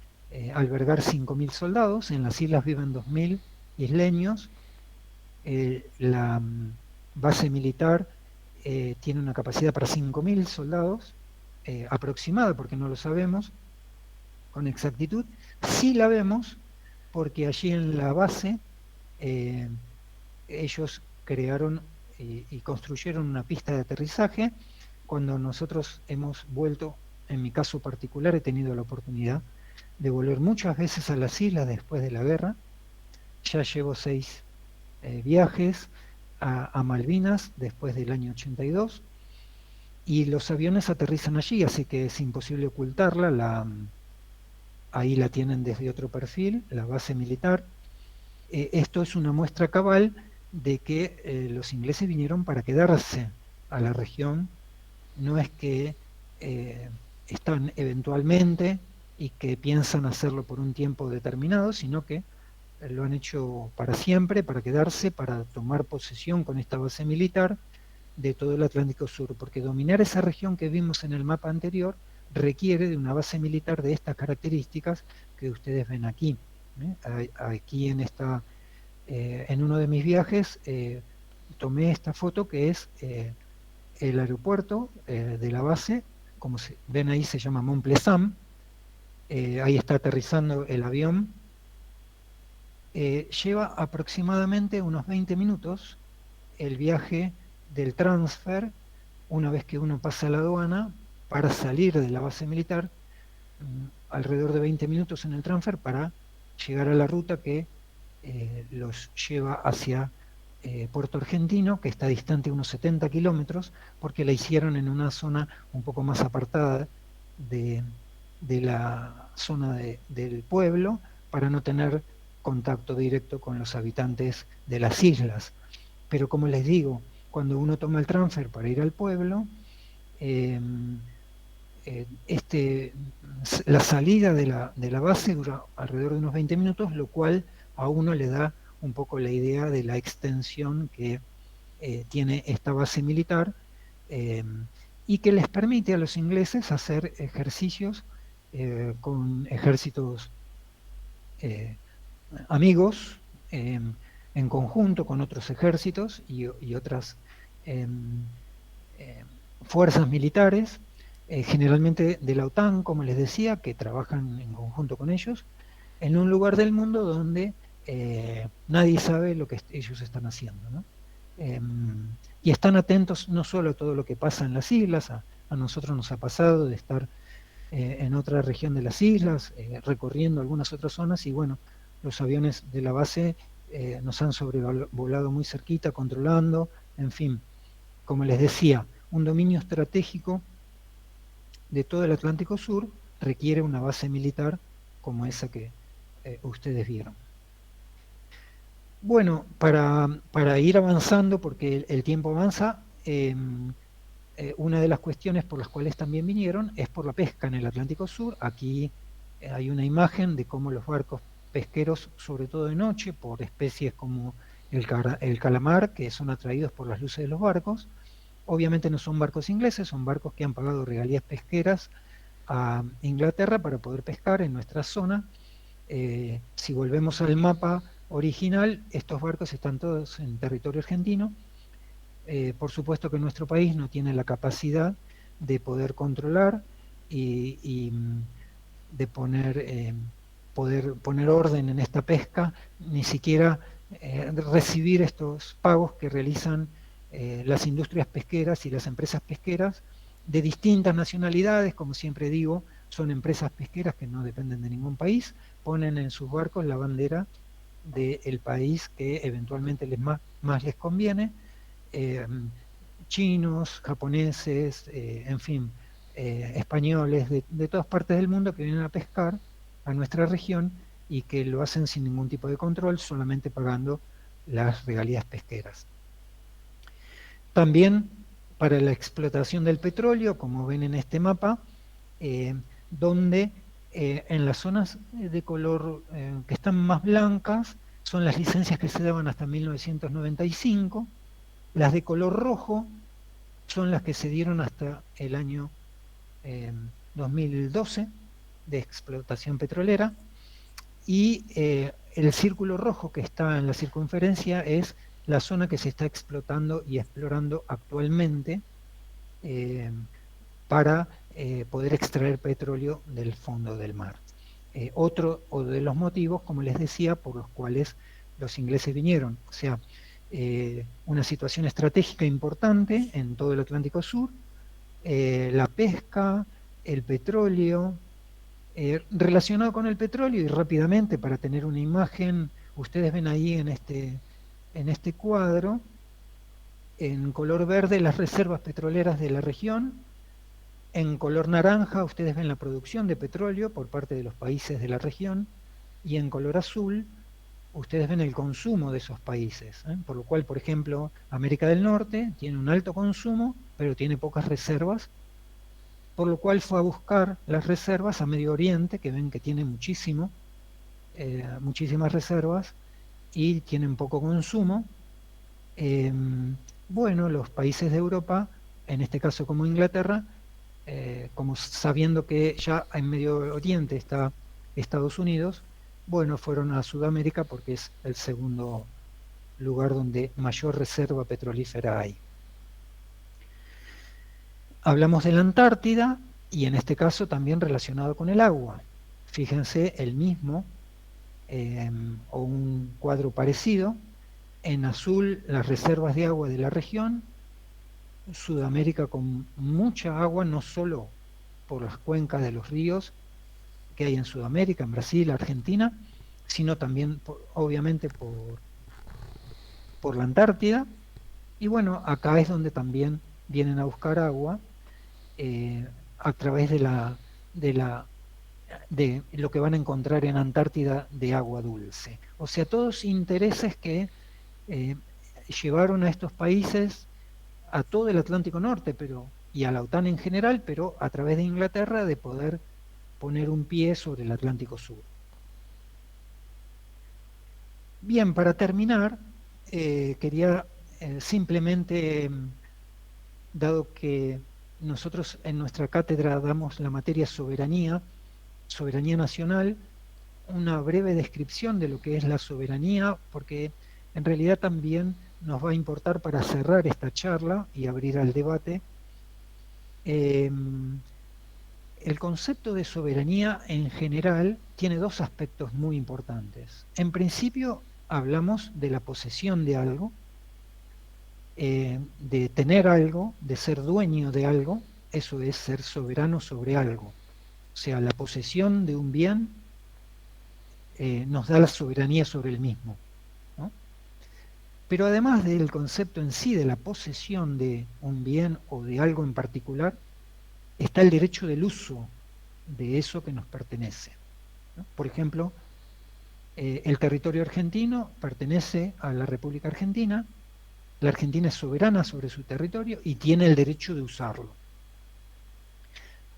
albergar 5.000 soldados. En las islas viven 2.000 isleños. La base militar tiene una capacidad para 5.000 soldados, aproximada porque no lo sabemos con exactitud. Sí la vemos porque allí en la base ellos crearon y construyeron una pista de aterrizaje. Cuando nosotros hemos vuelto, en mi caso particular, he tenido la oportunidad de volver muchas veces a las islas después de la guerra. Ya llevo 6 viajes a Malvinas después del año 82 y los aviones aterrizan allí, así que es imposible ocultarla. Ahí la tienen desde otro perfil, la base militar. Esto es una muestra cabal de que los ingleses vinieron para quedarse a la región. No es que están eventualmente y que piensan hacerlo por un tiempo determinado, sino que lo han hecho para siempre, para quedarse, para tomar posesión con esta base militar de todo el Atlántico Sur, porque dominar esa región que vimos en el mapa anterior requiere de una base militar de estas características que ustedes ven aquí. Aquí en uno de mis viajes tomé esta foto que es el aeropuerto de la base, como ven ahí se llama Mont Plezam. Ahí está aterrizando el avión. Lleva aproximadamente unos 20 minutos el viaje del transfer, una vez que uno pasa la aduana, para salir de la base militar, alrededor de 20 minutos en el transfer para llegar a la ruta que los lleva hacia Puerto Argentino, que está distante unos 70 kilómetros, porque la hicieron en una zona un poco más apartada de la zona del pueblo, para no tener contacto directo con los habitantes de las islas. Pero como les digo, cuando uno toma el transfer para ir al pueblo, la salida de la base dura alrededor de unos 20 minutos, lo cual a uno le da un poco la idea de la extensión que tiene esta base militar, y que les permite a los ingleses hacer ejercicios con ejércitos amigos, en conjunto con otros ejércitos y otras fuerzas militares, generalmente de la OTAN, como les decía, que trabajan en conjunto con ellos, en un lugar del mundo donde nadie sabe lo que ellos están haciendo, ¿no? Y están atentos no solo a todo lo que pasa en las islas, a a nosotros nos ha pasado de estar en otra región de las islas, recorriendo algunas otras zonas, y bueno, los aviones de la base nos han sobrevolado muy cerquita, controlando, en fin, como les decía, un dominio estratégico de todo el Atlántico Sur requiere una base militar como esa que ustedes vieron. Bueno, para ir avanzando, porque el tiempo avanza, una de las cuestiones por las cuales también vinieron es por la pesca en el Atlántico Sur. Aquí hay una imagen de cómo los barcos pesqueros, sobre todo de noche, por especies como el calamar, que son atraídos por las luces de los barcos. Obviamente no son barcos ingleses, son barcos que han pagado regalías pesqueras a Inglaterra para poder pescar en nuestra zona. Si volvemos al mapa original, estos barcos están todos en territorio argentino. Por supuesto que nuestro país no tiene la capacidad de poder controlar y de poder poner orden en esta pesca, ni siquiera recibir estos pagos que realizan las industrias pesqueras y las empresas pesqueras de distintas nacionalidades. Como siempre digo, son empresas pesqueras que no dependen de ningún país, ponen en sus barcos la bandera del país que eventualmente más les conviene. Chinos, japoneses, en fin, españoles de todas partes del mundo que vienen a pescar a nuestra región y que lo hacen sin ningún tipo de control, solamente pagando las regalías pesqueras. También para la explotación del petróleo, como ven en este mapa, donde en las zonas de color que están más blancas son las licencias que se daban hasta 1995, las de color rojo son las que se dieron hasta el año 2012 de explotación petrolera, y el círculo rojo que está en la circunferencia es la zona que se está explotando y explorando actualmente para poder extraer petróleo del fondo del mar. Otro de los motivos, como les decía, por los cuales los ingleses vinieron, o sea, una situación estratégica importante en todo el Atlántico Sur, la pesca, el petróleo. Relacionado con el petróleo, y rápidamente para tener una imagen, ustedes ven ahí en este cuadro, en color verde, las reservas petroleras de la región. En color naranja ustedes ven la producción de petróleo por parte de los países de la región, y en color azul ustedes ven el consumo de esos países, por lo cual, por ejemplo, América del Norte tiene un alto consumo, pero tiene pocas reservas, por lo cual fue a buscar las reservas a Medio Oriente, que ven que tiene muchísimas reservas y tienen poco consumo. Bueno, los países de Europa, en este caso como Inglaterra, como sabiendo que ya en Medio Oriente está Estados Unidos, bueno, fueron a Sudamérica porque es el segundo lugar donde mayor reserva petrolífera hay. Hablamos de la Antártida, y en este caso también relacionado con el agua. Fíjense, el mismo o un cuadro parecido. En azul, las reservas de agua de la región. Sudamérica con mucha agua, no solo por las cuencas de los ríos que hay en Sudamérica, en Brasil, Argentina, sino también, obviamente, por la Antártida. Y bueno, acá es donde también vienen a buscar agua, a través de lo que van a encontrar en Antártida de agua dulce. O sea, todos intereses que llevaron a estos países, a todo el Atlántico Norte y a la OTAN en general, pero a través de Inglaterra, de poder poner un pie sobre el Atlántico Sur. Bien, para terminar, quería simplemente, dado que nosotros en nuestra cátedra damos la materia soberanía nacional, una breve descripción de lo que es la soberanía, porque en realidad también nos va a importar para cerrar esta charla y abrir al debate. El concepto de soberanía en general tiene dos aspectos muy importantes. En principio hablamos de la posesión de algo, de tener algo, de ser dueño de algo, eso es ser soberano sobre algo. O sea, la posesión de un bien nos da la soberanía sobre el mismo, ¿no? Pero además del concepto en sí de la posesión de un bien o de algo en particular, está el derecho del uso de eso que nos pertenece, ¿no? Por ejemplo, el territorio argentino pertenece a la República Argentina, la Argentina es soberana sobre su territorio y tiene el derecho de usarlo.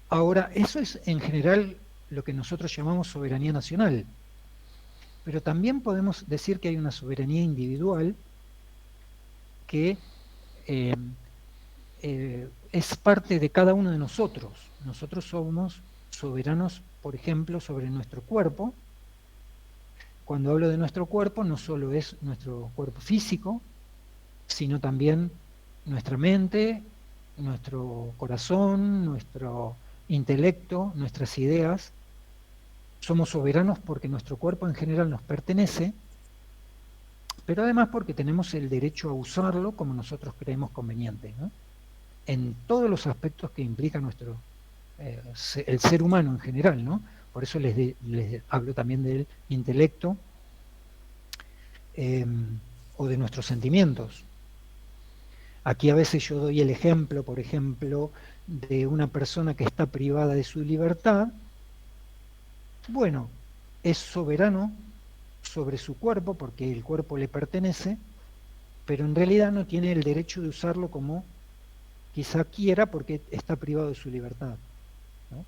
Ahora, eso es en general lo que nosotros llamamos soberanía nacional, pero también podemos decir que hay una soberanía individual que es parte de cada uno de nosotros. Nosotros somos soberanos, por ejemplo, sobre nuestro cuerpo. Cuando hablo de nuestro cuerpo, no solo es nuestro cuerpo físico, sino también nuestra mente, nuestro corazón, nuestro intelecto, nuestras ideas. Somos soberanos porque nuestro cuerpo en general nos pertenece, pero además porque tenemos el derecho a usarlo como nosotros creemos conveniente, ¿no? En todos los aspectos que implica el ser humano en general, ¿no? Por eso les hablo también del intelecto o de nuestros sentimientos. Aquí a veces yo doy el ejemplo, por ejemplo, de una persona que está privada de su libertad. Bueno, es soberano sobre su cuerpo porque el cuerpo le pertenece, pero en realidad no tiene el derecho de usarlo como quizá quiera porque está privado de su libertad, ¿no?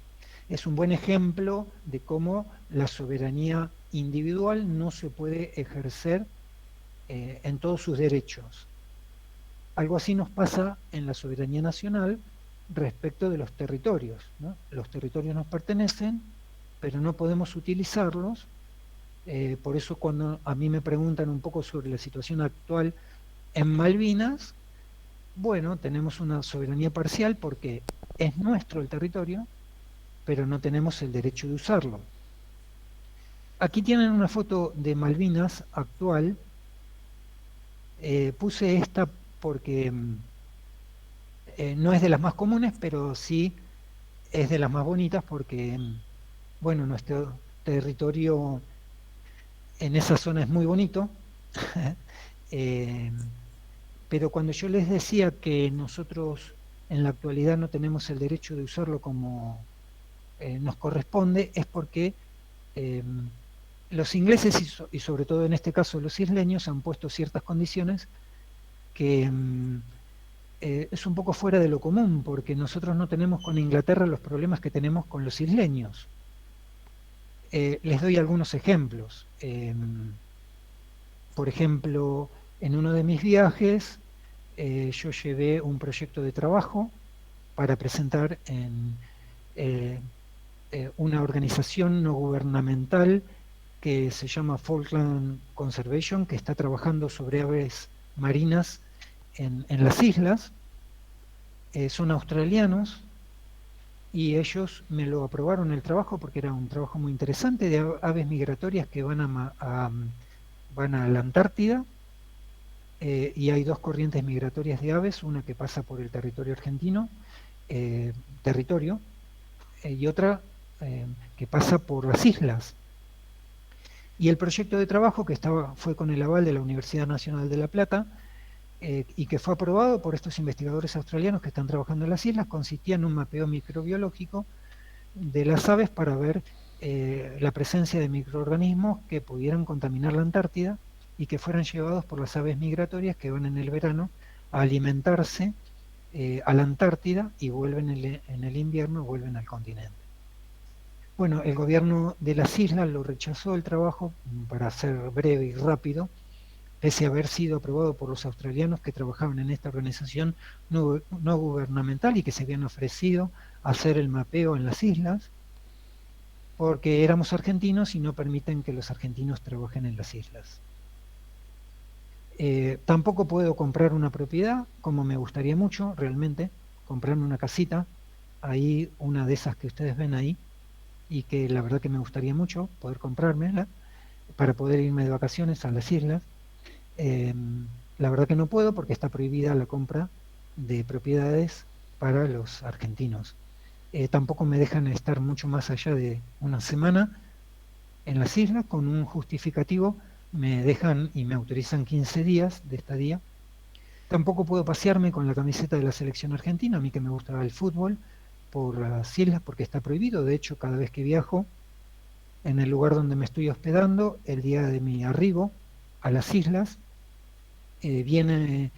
Es un buen ejemplo de cómo la soberanía individual no se puede ejercer en todos sus derechos. Algo así nos pasa en la soberanía nacional respecto de los territorios, ¿no? Los territorios nos pertenecen, pero no podemos utilizarlos. Por eso cuando a mí me preguntan un poco sobre la situación actual en Malvinas, bueno, tenemos una soberanía parcial porque es nuestro el territorio, pero no tenemos el derecho de usarlo. Aquí tienen una foto de Malvinas actual. Puse esta porque no es de las más comunes, pero sí es de las más bonitas porque, bueno, nuestro territorio en esa zona es muy bonito. Pero cuando yo les decía que nosotros en la actualidad no tenemos el derecho de usarlo como nos corresponde, es porque los ingleses y sobre todo en este caso los isleños han puesto ciertas condiciones que es un poco fuera de lo común, porque nosotros no tenemos con Inglaterra los problemas que tenemos con los isleños. Les doy algunos ejemplos. Por ejemplo, en uno de mis viajes yo llevé un proyecto de trabajo para presentar en una organización no gubernamental que se llama Falkland Conservation, que está trabajando sobre aves marinas en las islas. Son australianos y ellos me lo aprobaron el trabajo porque era un trabajo muy interesante de aves migratorias que van a la Antártida, y hay dos corrientes migratorias de aves, una que pasa por el territorio argentino, y otra que pasa por las islas. Y el proyecto de trabajo que fue con el aval de la Universidad Nacional de La Plata y que fue aprobado por estos investigadores australianos que están trabajando en las islas, consistía en un mapeo microbiológico de las aves para ver la presencia de microorganismos que pudieran contaminar la Antártida y que fueran llevados por las aves migratorias que van en el verano a alimentarse a la Antártida y vuelven en el invierno, vuelven al continente. Bueno, el gobierno de las islas lo rechazó el trabajo, para ser breve y rápido, pese a haber sido aprobado por los australianos que trabajaban en esta organización no gubernamental y que se habían ofrecido a hacer el mapeo en las islas, porque éramos argentinos y no permiten que los argentinos trabajen en las islas. Tampoco puedo comprar una propiedad, como me gustaría mucho, realmente, comprarme una casita, ahí una de esas que ustedes ven ahí, y que la verdad que me gustaría mucho poder comprármela para poder irme de vacaciones a las islas. La verdad que no puedo porque está prohibida la compra de propiedades para los argentinos. Tampoco me dejan estar mucho más allá de una semana en las islas. Con un justificativo me dejan y me autorizan 15 días de estadía. Tampoco puedo pasearme con la camiseta de la selección argentina, a mí que me gusta el fútbol, por las islas, porque está prohibido. De hecho, cada vez que viajo, en el lugar donde me estoy hospedando, el día de mi arribo a las islas, viene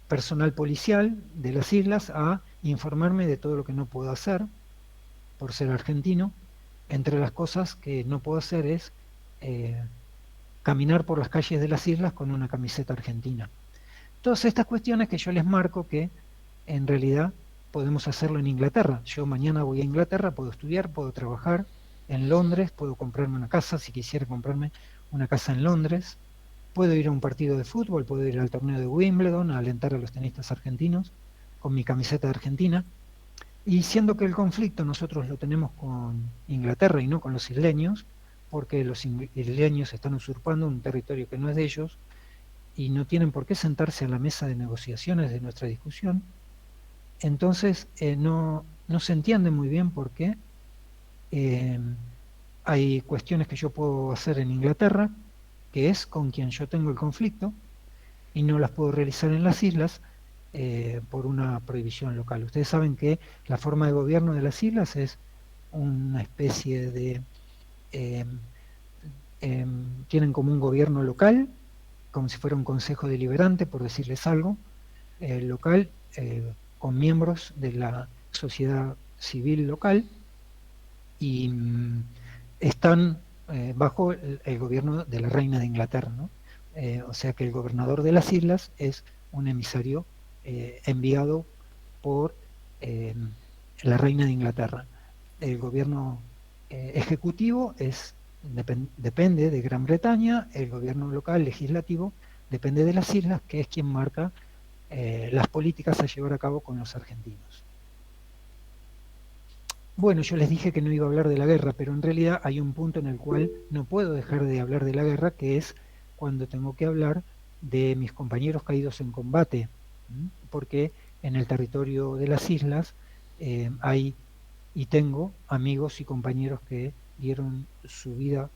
personal policial de las islas a informarme de todo lo que no puedo hacer por ser argentino. Entre las cosas que no puedo hacer es caminar por las calles de las islas con una camiseta argentina. Todas estas cuestiones que yo les marco que en realidad podemos hacerlo en Inglaterra. Yo mañana voy a Inglaterra, puedo estudiar, puedo trabajar en Londres, puedo comprarme una casa si quisiera comprarme una casa en Londres, puedo ir a un partido de fútbol, puedo ir al torneo de Wimbledon a alentar a los tenistas argentinos con mi camiseta de Argentina. Y siendo que el conflicto nosotros lo tenemos con Inglaterra y no con los isleños, porque los isleños están usurpando un territorio que no es de ellos y no tienen por qué sentarse a la mesa de negociaciones de nuestra discusión, entonces no se entiende muy bien por qué hay cuestiones que yo puedo hacer en Inglaterra, que es con quien yo tengo el conflicto, y no las puedo realizar en las islas por una prohibición local. Ustedes saben que la forma de gobierno de las islas es una especie de... tienen como un gobierno local, como si fuera un consejo deliberante, por decirles algo, local, con miembros de la sociedad civil local, y están bajo el gobierno de la reina de Inglaterra, ¿no? O sea que el gobernador de las islas es un emisario enviado por la reina de Inglaterra. El gobierno ejecutivo depende de Gran Bretaña, el gobierno local legislativo depende de las islas, que es quien marca las políticas a llevar a cabo con los argentinos. Bueno, yo les dije que no iba a hablar de la guerra, pero en realidad hay un punto en el cual no puedo dejar de hablar de la guerra, que es cuando tengo que hablar de mis compañeros caídos en combate, porque en el territorio de las islas hay y tengo amigos y compañeros que dieron su vida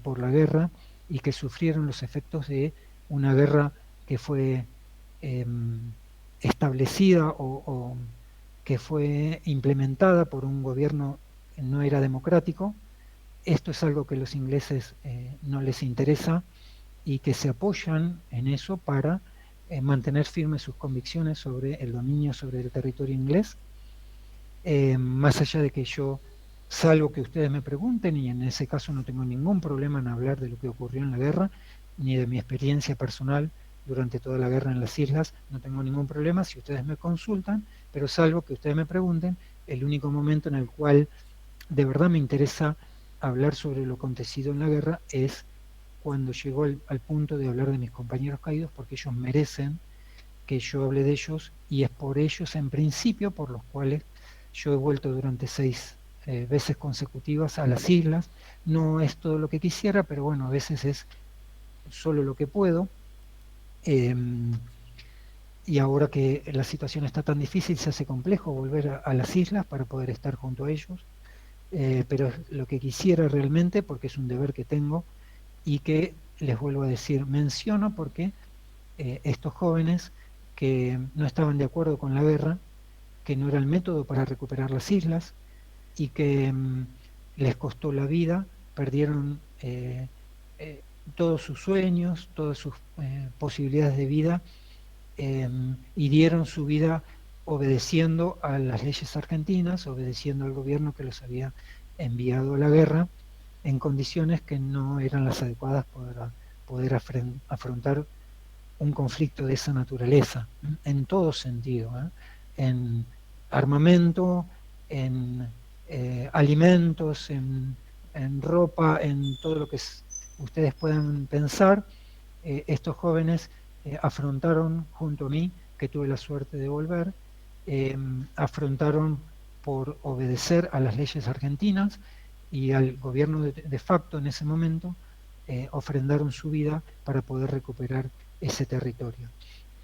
por la guerra y que sufrieron los efectos de una guerra que fue establecida o que fue implementada por un gobierno que no era democrático. Esto es algo que los ingleses no les interesa y que se apoyan en eso para mantener firmes sus convicciones sobre el dominio sobre el territorio inglés. Más allá de que yo, salvo que ustedes me pregunten, y en ese caso no tengo ningún problema en hablar de lo que ocurrió en la guerra, ni de mi experiencia personal durante toda la guerra en las islas, no tengo ningún problema si ustedes me consultan, pero salvo que ustedes me pregunten, el único momento en el cual de verdad me interesa hablar sobre lo acontecido en la guerra es cuando llegó al punto de hablar de mis compañeros caídos, porque ellos merecen que yo hable de ellos, y es por ellos en principio por los cuales yo he vuelto durante 6 veces consecutivas a las islas. No es todo lo que quisiera, pero bueno, a veces es solo lo que puedo. Y ahora que la situación está tan difícil, se hace complejo volver a las islas para poder estar junto a ellos. Pero es lo que quisiera realmente, porque es un deber que tengo y que, les vuelvo a decir, menciono porque estos jóvenes que no estaban de acuerdo con la guerra, que no era el método para recuperar las islas y que les costó la vida, perdieron todos sus sueños, todas sus posibilidades de vida, y dieron su vida obedeciendo a las leyes argentinas, obedeciendo al gobierno que los había enviado a la guerra en condiciones que no eran las adecuadas para poder afrontar un conflicto de esa naturaleza, en todo sentido, en armamento, en alimentos, en ropa, en todo lo que ustedes puedan pensar. Estos jóvenes afrontaron junto a mí, que tuve la suerte de volver, afrontaron por obedecer a las leyes argentinas y al gobierno de facto en ese momento, ofrendaron su vida para poder recuperar ese territorio.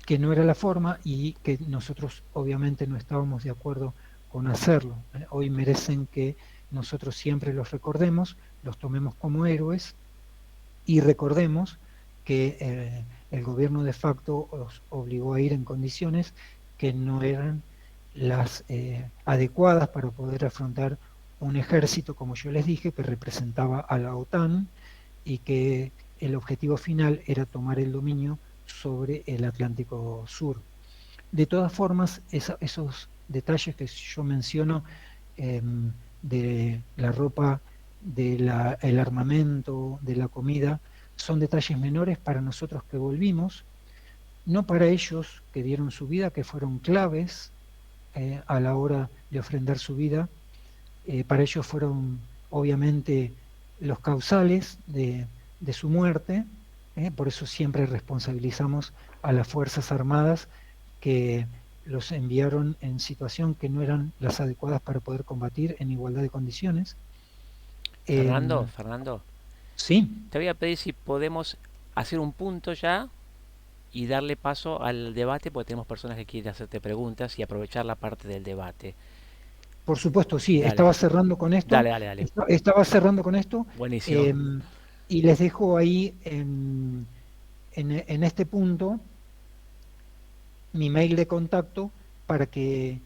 que no era la forma y que nosotros obviamente no estábamos de acuerdo con hacerlo. Hoy merecen que nosotros siempre los recordemos, los tomemos como héroes y recordemos que el gobierno de facto os obligó a ir en condiciones que no eran las adecuadas para poder afrontar un ejército, como yo les dije, que representaba a la OTAN y que el objetivo final era tomar el dominio sobre el Atlántico Sur. De todas formas, esos detalles que yo menciono de la ropa, del armamento, de la comida, son detalles menores para nosotros que volvimos, no para ellos que dieron su vida, que fueron claves a la hora de ofrendar su vida. Para ellos fueron obviamente los causales de su muerte, por eso siempre responsabilizamos a las Fuerzas Armadas que los enviaron en situación que no eran las adecuadas para poder combatir en igualdad de condiciones. Fernando, Sí, te voy a pedir si podemos hacer un punto ya y darle paso al debate, porque tenemos personas que quieren hacerte preguntas y aprovechar la parte del debate. por supuesto, sí, Dale, estaba cerrando con esto, dale. estaba cerrando con esto, Buenísimo. y les dejo ahí en este punto mi mail de contacto para que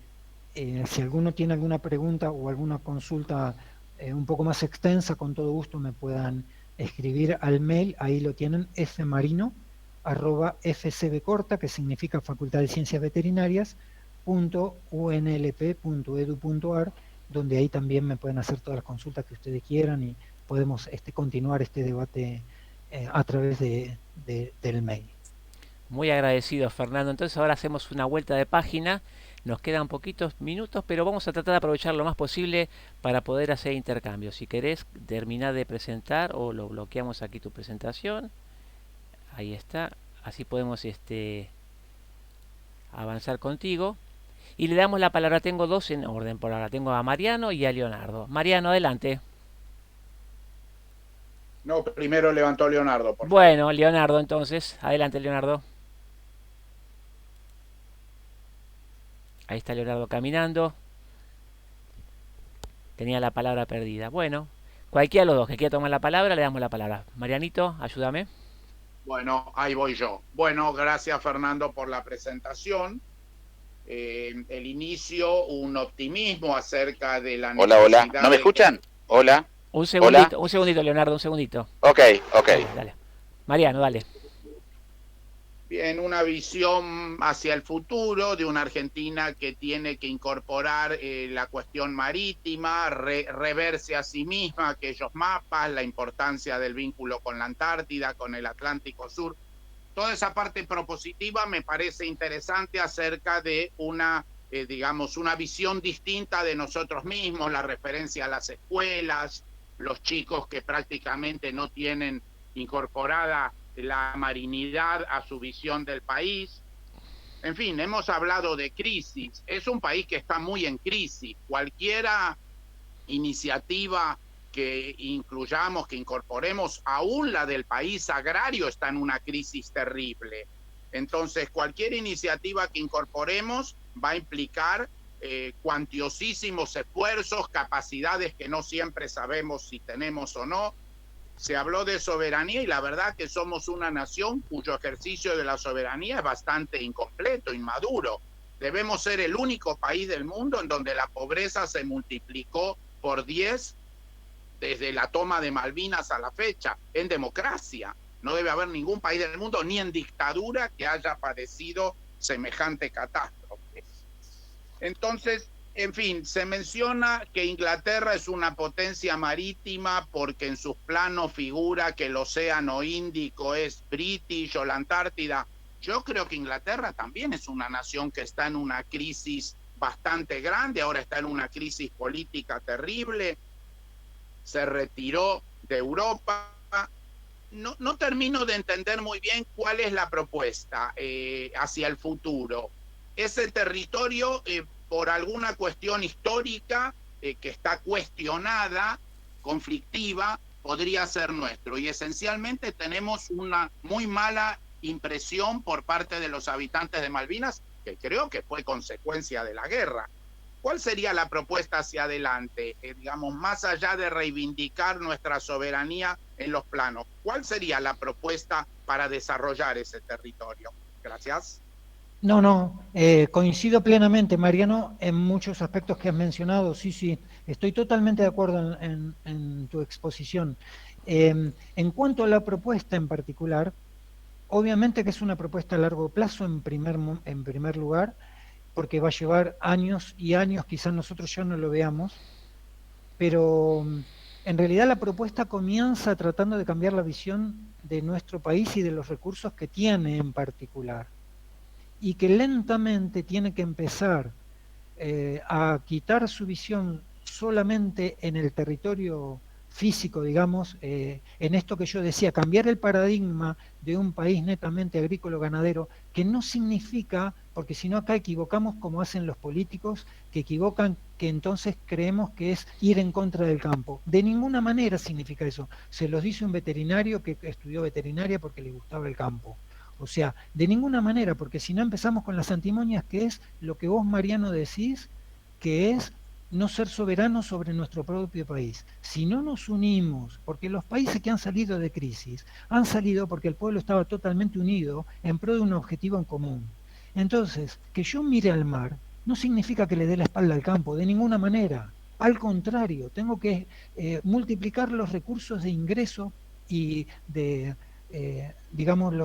si alguno tiene alguna pregunta o alguna consulta un poco más extensa, con todo gusto me puedan escribir al mail, ahí lo tienen, fmarino@fcbcorta, que significa Facultad de Ciencias Veterinarias, .unlp.edu.ar, donde ahí también me pueden hacer todas las consultas que ustedes quieran y podemos continuar este debate a través del mail. Muy agradecido, Fernando. Entonces ahora hacemos una vuelta de página. Nos quedan poquitos minutos, pero vamos a tratar de aprovechar lo más posible para poder hacer intercambios. Si querés terminar de presentar o lo bloqueamos aquí tu presentación. Ahí está. Así podemos avanzar contigo. Y le damos la palabra. Tengo dos en orden por ahora. Tengo a Mariano y a Leonardo. Mariano, adelante. No, primero levantó Leonardo, por favor. Bueno, Leonardo, entonces. Adelante, Leonardo. Ahí está Leonardo caminando. Tenía la palabra perdida. Bueno, cualquiera de los dos que quiera tomar la palabra, le damos la palabra. Marianito, ayúdame. Bueno, ahí voy yo. Bueno, gracias Fernando por la presentación. El inicio, un optimismo acerca de la necesidad. Hola, ¿no me escuchan? Hola. Un segundito, Leonardo, un segundito. Ok. Dale. Mariano, dale. Bien, una visión hacia el futuro de una Argentina que tiene que incorporar la cuestión marítima, reverse a sí misma aquellos mapas, la importancia del vínculo con la Antártida, con el Atlántico Sur. Toda esa parte propositiva me parece interesante acerca de una visión distinta de nosotros mismos, la referencia a las escuelas, los chicos que prácticamente no tienen incorporada la marinidad a su visión del país. En fin, hemos hablado de crisis. Es un país que está muy en crisis. Cualquiera iniciativa que incluyamos, que incorporemos, aún la del país agrario está en una crisis terrible. Entonces, cualquier iniciativa que incorporemos va a implicar cuantiosísimos esfuerzos, capacidades que no siempre sabemos si tenemos o no. Se habló de soberanía y la verdad que somos una nación cuyo ejercicio de la soberanía es bastante incompleto, inmaduro. Debemos ser el único país del mundo en donde la pobreza se multiplicó por 10 desde la toma de Malvinas a la fecha, en democracia. No debe haber ningún país del mundo, ni en dictadura, que haya padecido semejante catástrofe. Entonces, en fin, se menciona que Inglaterra es una potencia marítima porque en sus planos figura que el Océano Índico es British o la Antártida. Yo creo que Inglaterra también es una nación que está en una crisis bastante grande, ahora está en una crisis política terrible, se retiró de Europa. No termino de entender muy bien cuál es la propuesta hacia el futuro. Ese territorio, por alguna cuestión histórica que está cuestionada, conflictiva, podría ser nuestro. Y esencialmente tenemos una muy mala impresión por parte de los habitantes de Malvinas, que creo que fue consecuencia de la guerra. ¿Cuál sería la propuesta hacia adelante? Digamos, más allá de reivindicar nuestra soberanía en los planos, ¿cuál sería la propuesta para desarrollar ese territorio? Gracias. No, coincido plenamente, Mariano, en muchos aspectos que has mencionado. Sí, estoy totalmente de acuerdo en tu exposición. En cuanto a la propuesta en particular, obviamente que es una propuesta a largo plazo en primer lugar, porque va a llevar años y años, quizás nosotros ya no lo veamos, pero en realidad la propuesta comienza tratando de cambiar la visión de nuestro país y de los recursos que tiene en particular, y que lentamente tiene que empezar a quitar su visión solamente en el territorio físico, digamos, en esto que yo decía, cambiar el paradigma de un país netamente agrícola-ganadero, que no significa, porque si no acá equivocamos como hacen los políticos, que equivocan, que entonces creemos que es ir en contra del campo. De ninguna manera significa eso. Se los dice un veterinario que estudió veterinaria porque le gustaba el campo. O sea, de ninguna manera, porque si no empezamos con las antimonias, que es lo que vos, Mariano, decís, que es no ser soberanos sobre nuestro propio país. Si no nos unimos, porque los países que han salido de crisis, han salido porque el pueblo estaba totalmente unido en pro de un objetivo en común. Entonces, que yo mire al mar no significa que le dé la espalda al campo, de ninguna manera. Al contrario, tengo que multiplicar los recursos de ingreso y de, digamos,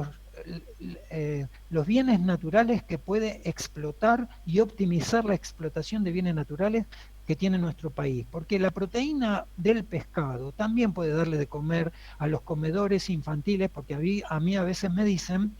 los bienes naturales que puede explotar y optimizar la explotación de bienes naturales que tiene nuestro país, porque la proteína del pescado también puede darle de comer a los comedores infantiles, porque a mí a veces me dicen,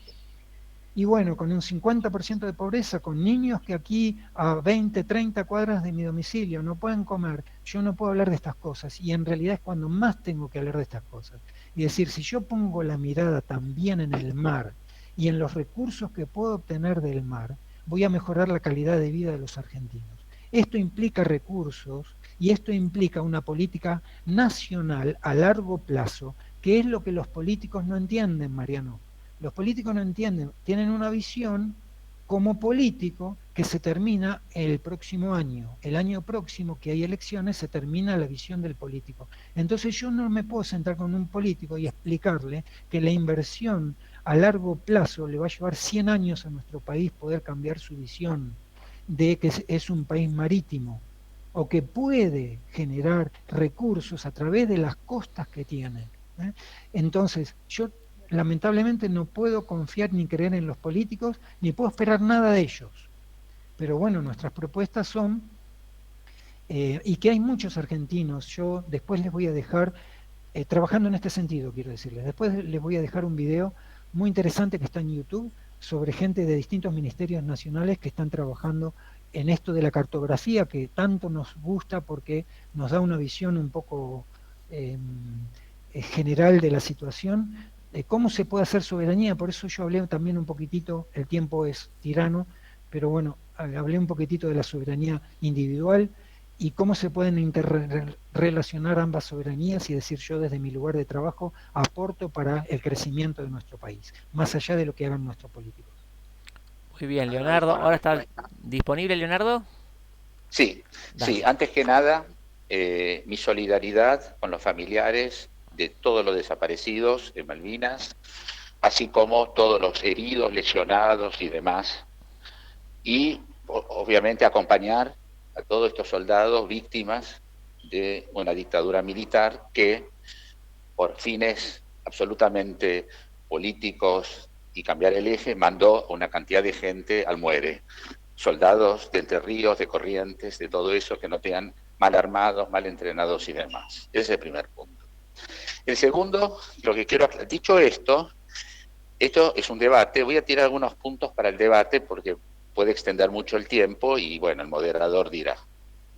y bueno, con un 50% de pobreza, con niños que aquí a 20, 30 cuadras de mi domicilio no pueden comer, yo no puedo hablar de estas cosas, y en realidad es cuando más tengo que hablar de estas cosas. Y decir, si yo pongo la mirada también en el mar y en los recursos que puedo obtener del mar, voy a mejorar la calidad de vida de los argentinos. Esto implica recursos y esto implica una política nacional a largo plazo, que es lo que los políticos no entienden, Mariano. Los políticos no entienden, tienen una visión como político que se termina el próximo año. El año próximo que hay elecciones se termina la visión del político. Entonces yo no me puedo sentar con un político y explicarle que la inversión a largo plazo le va a llevar 100 años a nuestro país poder cambiar su visión de que es un país marítimo o que puede generar recursos a través de las costas que tiene. Entonces yo lamentablemente no puedo confiar ni creer en los políticos, ni puedo esperar nada de ellos. Pero bueno, nuestras propuestas son, y que hay muchos argentinos, yo después les voy a dejar, trabajando en este sentido, quiero decirles, después les voy a dejar un video muy interesante que está en YouTube, sobre gente de distintos ministerios nacionales que están trabajando en esto de la cartografía, que tanto nos gusta porque nos da una visión un poco general de la situación, de cómo se puede hacer soberanía. Por eso yo hablé también un poquitito, el tiempo es tirano, pero bueno, hablé un poquitito de la soberanía individual y cómo se pueden interrelacionar ambas soberanías, y decir, yo desde mi lugar de trabajo aporto para el crecimiento de nuestro país, más allá de lo que hagan nuestros políticos. Muy bien, Leonardo. ¿Ahora está disponible, Leonardo? Sí, Dale. sí. Antes que nada, mi solidaridad con los familiares de todos los desaparecidos en Malvinas, así como todos los heridos, lesionados y demás. Y obviamente acompañar a todos estos soldados víctimas de una dictadura militar que, por fines absolutamente políticos y cambiar el eje, mandó a una cantidad de gente al muere. Soldados de Entre Ríos, de Corrientes, de todo eso, que no tengan mal armados, mal entrenados y demás. Ese es el primer punto. El segundo, lo que quiero, dicho esto es un debate, voy a tirar algunos puntos para el debate porque puede extender mucho el tiempo y bueno, el moderador dirá.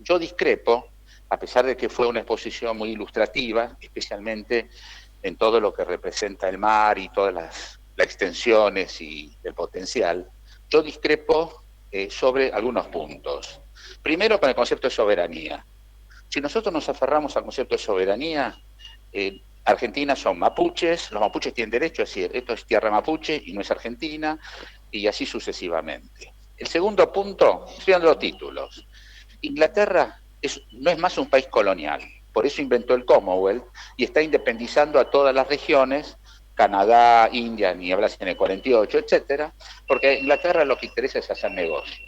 Yo discrepo, a pesar de que fue una exposición muy ilustrativa, especialmente en todo lo que representa el mar y todas las extensiones y el potencial, yo discrepo sobre algunos puntos. Primero, con el concepto de soberanía. Si nosotros nos aferramos al concepto de soberanía, Argentina son mapuches, los mapuches tienen derecho a decir, esto es tierra mapuche y no es Argentina, y así sucesivamente. El segundo punto, estoy dando los títulos. Inglaterra no es más un país colonial, por eso inventó el Commonwealth y está independizando a todas las regiones, Canadá, India, ni hablas en el 48, etcétera, porque a Inglaterra lo que interesa es hacer negocio.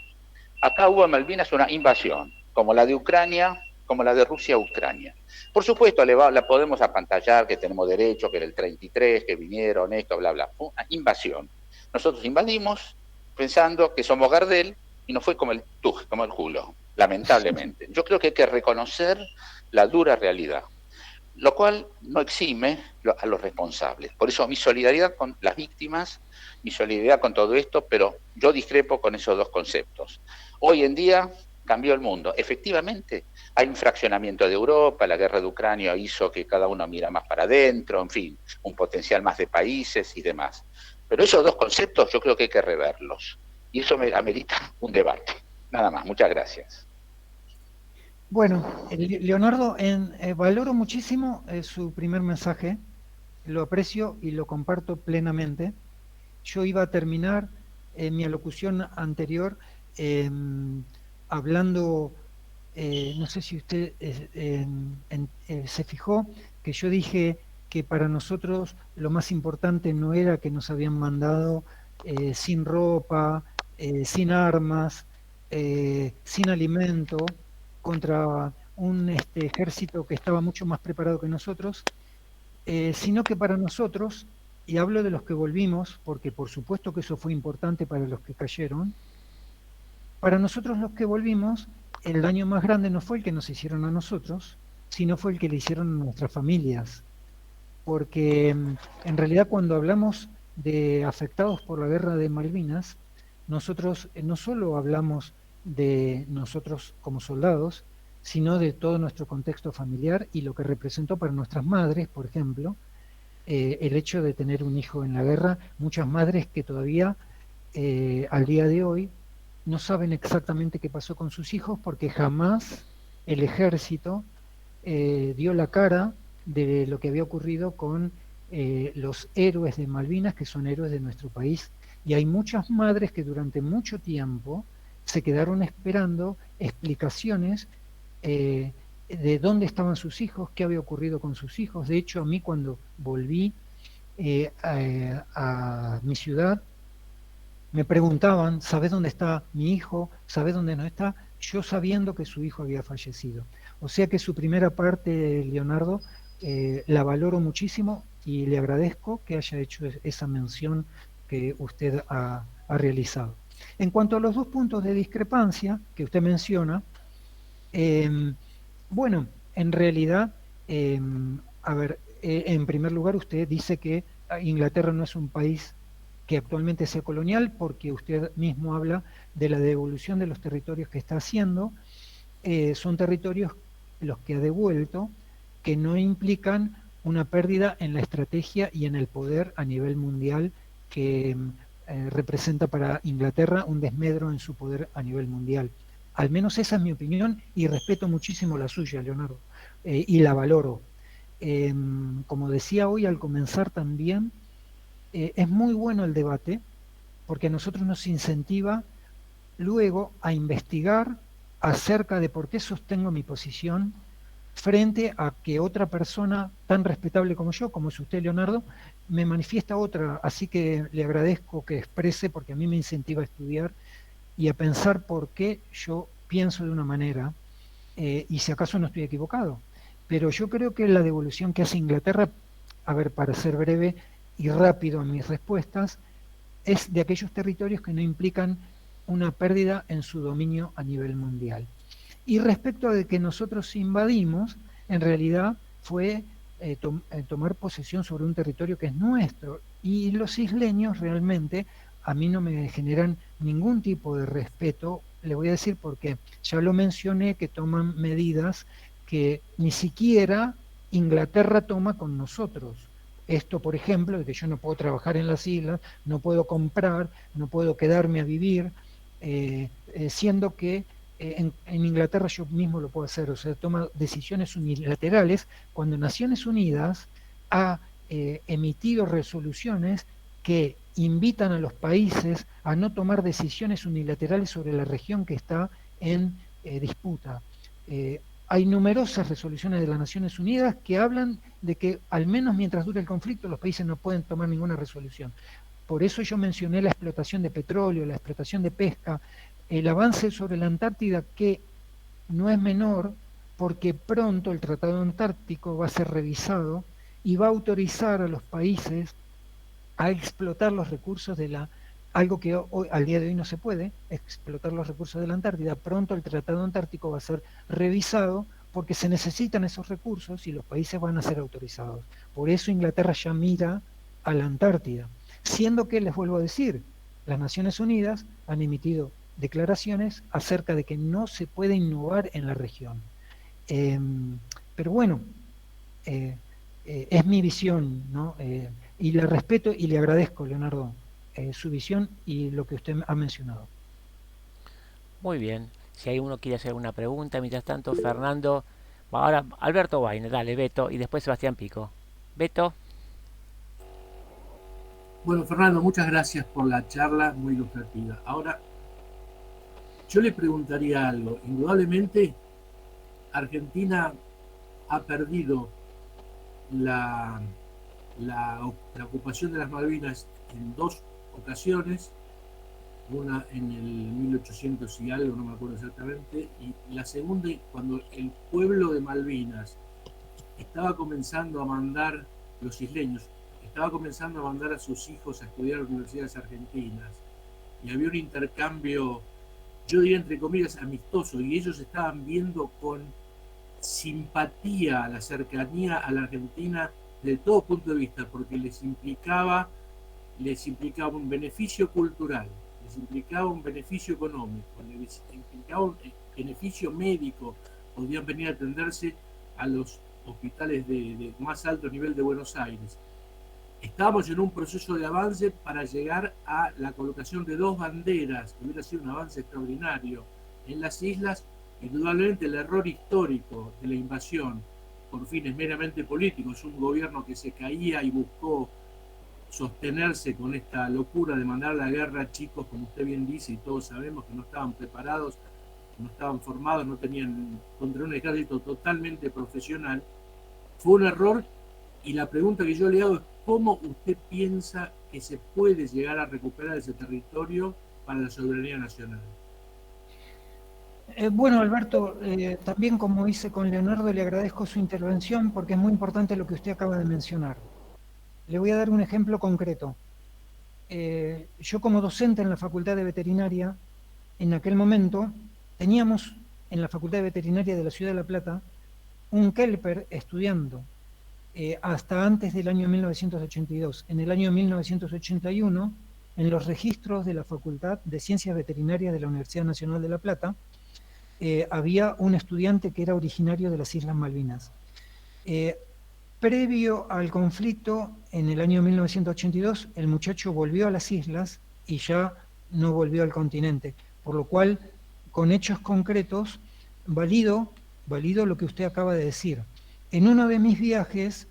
Acá hubo en Malvinas una invasión, como la de Ucrania, como la de Rusia a Ucrania. Por supuesto, la podemos apantallar, que tenemos derecho, que era el 33, que vinieron, esto, bla, bla. Fue una invasión. Nosotros invadimos pensando que somos Gardel y nos fue como el culo, lamentablemente. Yo creo que hay que reconocer la dura realidad, lo cual no exime a los responsables. Por eso mi solidaridad con las víctimas, mi solidaridad con todo esto, pero yo discrepo con esos dos conceptos. Hoy en día cambió el mundo. Efectivamente, hay un fraccionamiento de Europa, la guerra de Ucrania hizo que cada uno mira más para adentro, en fin, un potencial más de países y demás. Pero esos dos conceptos yo creo que hay que reverlos. Y eso me amerita un debate. Nada más, muchas gracias. Bueno, Leonardo, valoro muchísimo su primer mensaje, lo aprecio y lo comparto plenamente. Yo iba a terminar mi alocución anterior hablando, no sé si usted se fijó, que yo dije que para nosotros lo más importante no era que nos habían mandado sin ropa, sin armas, sin alimento, contra un ejército que estaba mucho más preparado que nosotros, sino que para nosotros, y hablo de los que volvimos, porque por supuesto que eso fue importante para los que cayeron, para nosotros los que volvimos, el daño más grande no fue el que nos hicieron a nosotros, sino fue el que le hicieron a nuestras familias. Porque en realidad cuando hablamos de afectados por la guerra de Malvinas, nosotros no solo hablamos de nosotros como soldados, sino de todo nuestro contexto familiar y lo que representó para nuestras madres, por ejemplo, el hecho de tener un hijo en la guerra. Muchas madres que todavía al día de hoy no saben exactamente qué pasó con sus hijos porque jamás el ejército dio la cara de lo que había ocurrido con los héroes de Malvinas, que son héroes de nuestro país. Y hay muchas madres que durante mucho tiempo se quedaron esperando explicaciones de dónde estaban sus hijos, qué había ocurrido con sus hijos. De hecho, a mí cuando volví a mi ciudad, me preguntaban, ¿sabes dónde está mi hijo? ¿Sabes dónde no está? Yo sabiendo que su hijo había fallecido. O sea que su primera parte, Leonardo, la valoro muchísimo y le agradezco que haya hecho esa mención que usted ha realizado. En cuanto a los dos puntos de discrepancia que usted menciona, bueno, en realidad, a ver, en primer lugar usted dice que Inglaterra no es un país que actualmente sea colonial, porque usted mismo habla de la devolución de los territorios que está haciendo. Son territorios los que ha devuelto, que no implican una pérdida en la estrategia y en el poder a nivel mundial que representa para Inglaterra un desmedro en su poder a nivel mundial. Al menos esa es mi opinión y respeto muchísimo la suya, Leonardo, y la valoro. Como decía hoy al comenzar también, es muy bueno el debate porque a nosotros nos incentiva luego a investigar acerca de por qué sostengo mi posición frente a que otra persona tan respetable como yo, como es usted, Leonardo, me manifiesta otra. Así que le agradezco que exprese, porque a mí me incentiva a estudiar y a pensar por qué yo pienso de una manera y si acaso no estoy equivocado. Pero yo creo que la devolución que hace Inglaterra, a ver, para ser breve y rápido en mis respuestas, es de aquellos territorios que no implican una pérdida en su dominio a nivel mundial. Y respecto a de que nosotros invadimos, en realidad fue tomar posesión sobre un territorio que es nuestro. Y los isleños realmente a mí no me generan ningún tipo de respeto. Le voy a decir porque ya lo mencioné, que toman medidas que ni siquiera Inglaterra toma con nosotros. Esto, por ejemplo, de que yo no puedo trabajar en las islas, no puedo comprar, no puedo quedarme a vivir, siendo que en Inglaterra yo mismo lo puedo hacer. O sea, toma decisiones unilaterales cuando Naciones Unidas ha emitido resoluciones que invitan a los países a no tomar decisiones unilaterales sobre la región que está en disputa. Hay numerosas resoluciones de las Naciones Unidas que hablan de que al menos mientras dure el conflicto los países no pueden tomar ninguna resolución. Por eso yo mencioné la explotación de petróleo, la explotación de pesca, el avance sobre la Antártida, que no es menor, porque pronto el Tratado Antártico va a ser revisado y va a autorizar a los países a explotar los recursos de algo que hoy, al día de hoy no se puede, explotar los recursos de la Antártida. Pronto el Tratado Antártico va a ser revisado porque se necesitan esos recursos y los países van a ser autorizados. Por eso Inglaterra ya mira a la Antártida. Siendo que, les vuelvo a decir, las Naciones Unidas han emitido declaraciones acerca de que no se puede innovar en la región. Pero bueno, es mi visión, ¿no? Y le respeto y le agradezco, Leonardo, su visión y lo que usted ha mencionado. Muy bien. Si hay uno quiere hacer alguna pregunta, mientras tanto, Fernando. Ahora, Alberto Bainer, dale, Beto, y después Sebastián Pico. Beto. Bueno, Fernando, muchas gracias por la charla, muy ilustrativa. Ahora, yo le preguntaría algo. Indudablemente, Argentina ha perdido la ocupación de las Malvinas en dos ocasiones, una en el 1800 y algo, no me acuerdo exactamente, y la segunda cuando el pueblo de Malvinas estaba comenzando a mandar, los isleños, estaba comenzando a mandar a sus hijos a estudiar en universidades argentinas, y había un intercambio, yo diría entre comillas, amistoso, y ellos estaban viendo con simpatía la cercanía a la Argentina de todo punto de vista, porque les implicaba un beneficio cultural, les implicaba un beneficio económico, les implicaba un beneficio médico, podían venir a atenderse a los hospitales de más alto nivel de Buenos Aires. Estábamos en un proceso de avance para llegar a la colocación de 2 banderas, que hubiera sido un avance extraordinario en las islas. Indudablemente el error histórico de la invasión por fines meramente políticos, un gobierno que se caía y buscó sostenerse con esta locura de mandar a la guerra a chicos, como usted bien dice, y todos sabemos que no estaban preparados, no estaban formados, no tenían contra un ejército totalmente profesional, fue un error. Y la pregunta que yo le hago es: ¿cómo usted piensa que se puede llegar a recuperar ese territorio para la soberanía nacional? Bueno, Alberto, también como hice con Leonardo, le agradezco su intervención porque es muy importante lo que usted acaba de mencionar. Le voy a dar un ejemplo concreto. Yo como docente en la Facultad de Veterinaria, en aquel momento teníamos en la Facultad de Veterinaria de la Ciudad de La Plata un Kelper estudiando hasta antes del año 1982. En el año 1981, en los registros de la Facultad de Ciencias Veterinarias de la Universidad Nacional de La Plata, había un estudiante que era originario de las Islas Malvinas. Previo al conflicto, en el año 1982, el muchacho volvió a las islas y ya no volvió al continente, por lo cual, con hechos concretos, valido lo que usted acaba de decir. En uno de mis viajes,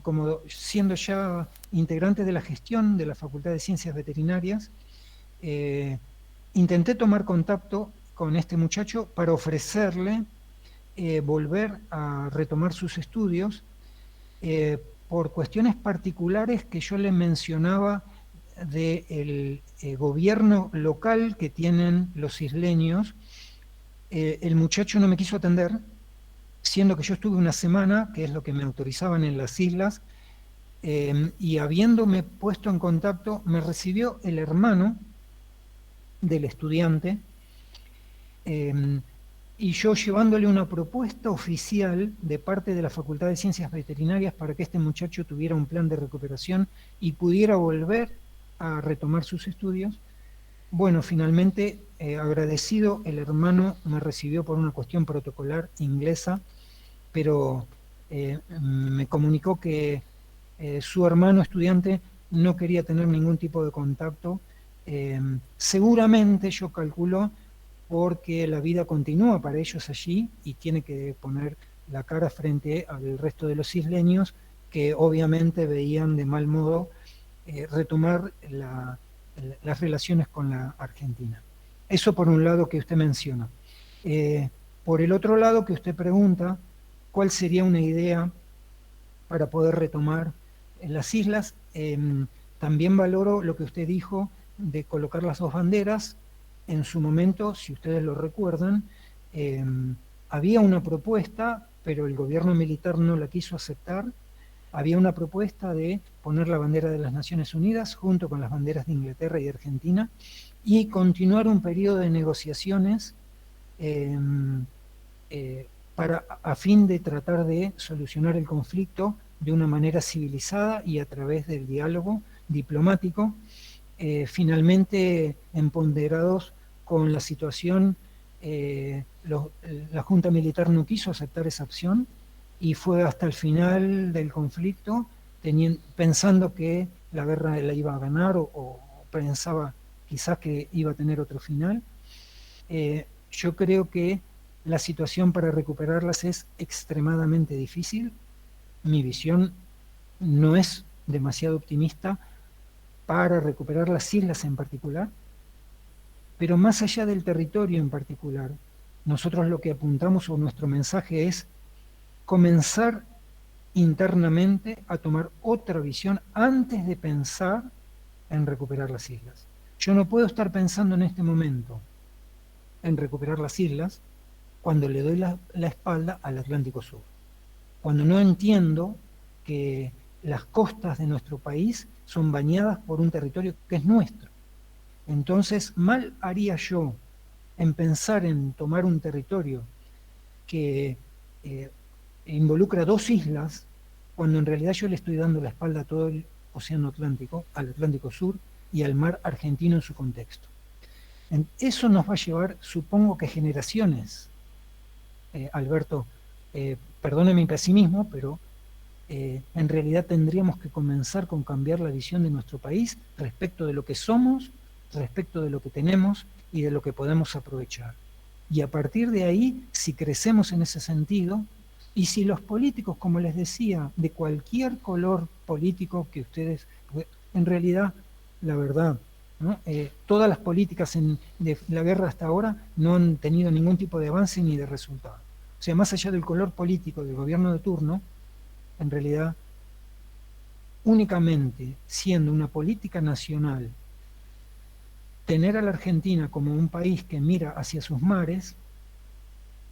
como siendo ya integrante de la gestión de la Facultad de Ciencias Veterinarias, intenté tomar contacto con este muchacho para ofrecerle volver a retomar sus estudios por cuestiones particulares que yo le mencionaba del gobierno local que tienen los isleños. El muchacho no me quiso atender, siendo que yo estuve una semana, que es lo que me autorizaban en las islas, y habiéndome puesto en contacto, me recibió el hermano del estudiante, y yo llevándole una propuesta oficial de parte de la Facultad de Ciencias Veterinarias para que este muchacho tuviera un plan de recuperación y pudiera volver a retomar sus estudios. Bueno, finalmente, agradecido, el hermano me recibió por una cuestión protocolar inglesa, pero me comunicó que su hermano estudiante no quería tener ningún tipo de contacto. Seguramente, yo calculo, porque la vida continúa para ellos allí y tiene que poner la cara frente al resto de los isleños que obviamente veían de mal modo retomar las relaciones con la Argentina. Eso por un lado que usted menciona. Por el otro lado que usted pregunta, ¿cuál sería una idea para poder retomar las islas? También valoro lo que usted dijo de colocar las dos banderas. En su momento, si ustedes lo recuerdan, había una propuesta, pero el gobierno militar no la quiso aceptar. Había una propuesta de poner la bandera de las Naciones Unidas junto con las banderas de Inglaterra y de Argentina y continuar un periodo de negociaciones a fin de tratar de solucionar el conflicto de una manera civilizada y a través del diálogo diplomático, finalmente empoderados con la situación. La Junta Militar no quiso aceptar esa opción y fue hasta el final del conflicto pensando que la guerra la iba a ganar o pensaba quizás que iba a tener otro final. Yo creo que la situación para recuperarlas es extremadamente difícil. Mi visión no es demasiado optimista para recuperar las islas en particular, pero más allá del territorio en particular, nosotros lo que apuntamos o nuestro mensaje es comenzar internamente a tomar otra visión antes de pensar en recuperar las islas. Yo no puedo estar pensando en este momento en recuperar las islas cuando le doy la espalda al Atlántico Sur, cuando no entiendo que las costas de nuestro país son bañadas por un territorio que es nuestro. Entonces, mal haría yo en pensar en tomar un territorio que involucra dos islas, cuando en realidad yo le estoy dando la espalda a todo el Océano Atlántico, al Atlántico Sur y al mar argentino en su contexto. Eso nos va a llevar, supongo que generaciones, Alberto, perdone mi pesimismo, pero en realidad tendríamos que comenzar con cambiar la visión de nuestro país respecto de lo que somos, respecto de lo que tenemos y de lo que podemos aprovechar. Y a partir de ahí, si crecemos en ese sentido, y si los políticos, como les decía, de cualquier color político que ustedes, en realidad, la verdad, ¿no? Todas las políticas de la guerra hasta ahora no han tenido ningún tipo de avance ni de resultado. O sea, más allá del color político del gobierno de turno, en realidad, únicamente siendo una política nacional, tener a la Argentina como un país que mira hacia sus mares,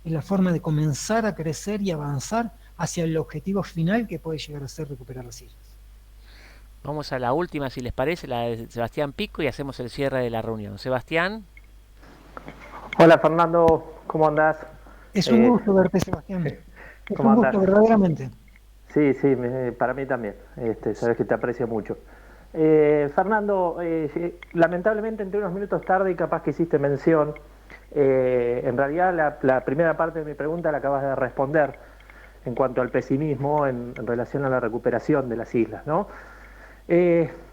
es la forma de comenzar a crecer y avanzar hacia el objetivo final que puede llegar a ser recuperar las islas. Vamos a la última, si les parece, la de Sebastián Pico, y hacemos el cierre de la reunión. Sebastián. Hola Fernando, ¿cómo andás? Es un gusto verte, Sebastián. Es ¿Cómo un gusto, andás? verdaderamente. Sí, para mí también. Sabes que te aprecio mucho. Fernando, lamentablemente entré unos minutos tarde y capaz que hiciste mención. En realidad la primera parte de mi pregunta la acabas de responder en cuanto al pesimismo en relación a la recuperación de las islas, ¿no?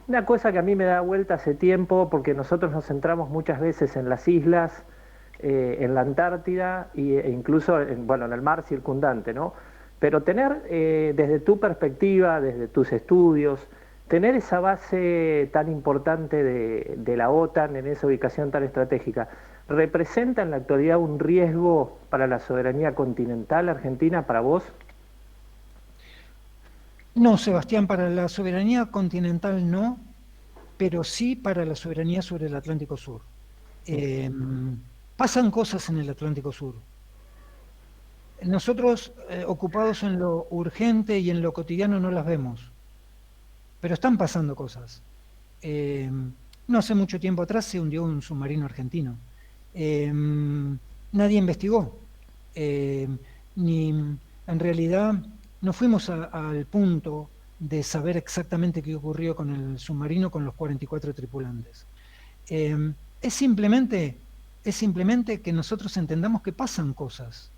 Una cosa que a mí me da vuelta hace tiempo, porque nosotros nos centramos muchas veces en las islas, en la Antártida e incluso en el mar circundante, ¿no? Pero tener, desde tu perspectiva, desde tus estudios, tener esa base tan importante de la OTAN en esa ubicación tan estratégica, ¿representa en la actualidad un riesgo para la soberanía continental argentina, para vos? No, Sebastián, para la soberanía continental no, pero sí para la soberanía sobre el Atlántico Sur. Pasan cosas en el Atlántico Sur. Nosotros, ocupados en lo urgente y en lo cotidiano, no las vemos, pero están pasando cosas. No hace mucho tiempo atrás se hundió un submarino argentino. Nadie investigó, ni en realidad no fuimos al punto de saber exactamente qué ocurrió con el submarino con los 44 tripulantes. Es simplemente que nosotros entendamos que pasan cosas,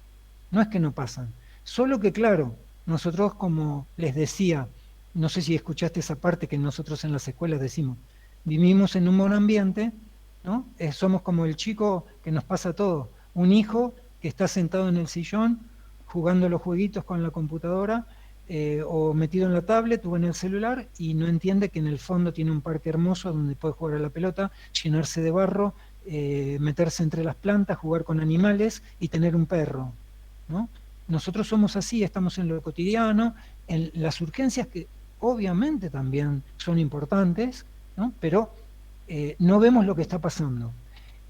no es que no pasan, solo que claro, nosotros, como les decía, no sé si escuchaste esa parte que nosotros en las escuelas decimos, vivimos en un buen ambiente, ¿no? Somos como el chico que nos pasa todo, un hijo que está sentado en el sillón jugando los jueguitos con la computadora o metido en la tablet o en el celular y no entiende que en el fondo tiene un parque hermoso donde puede jugar a la pelota, llenarse de barro, meterse entre las plantas, jugar con animales y tener un perro, ¿no? Nosotros somos así, estamos en lo cotidiano, en las urgencias que obviamente también son importantes, ¿no? Pero no vemos lo que está pasando.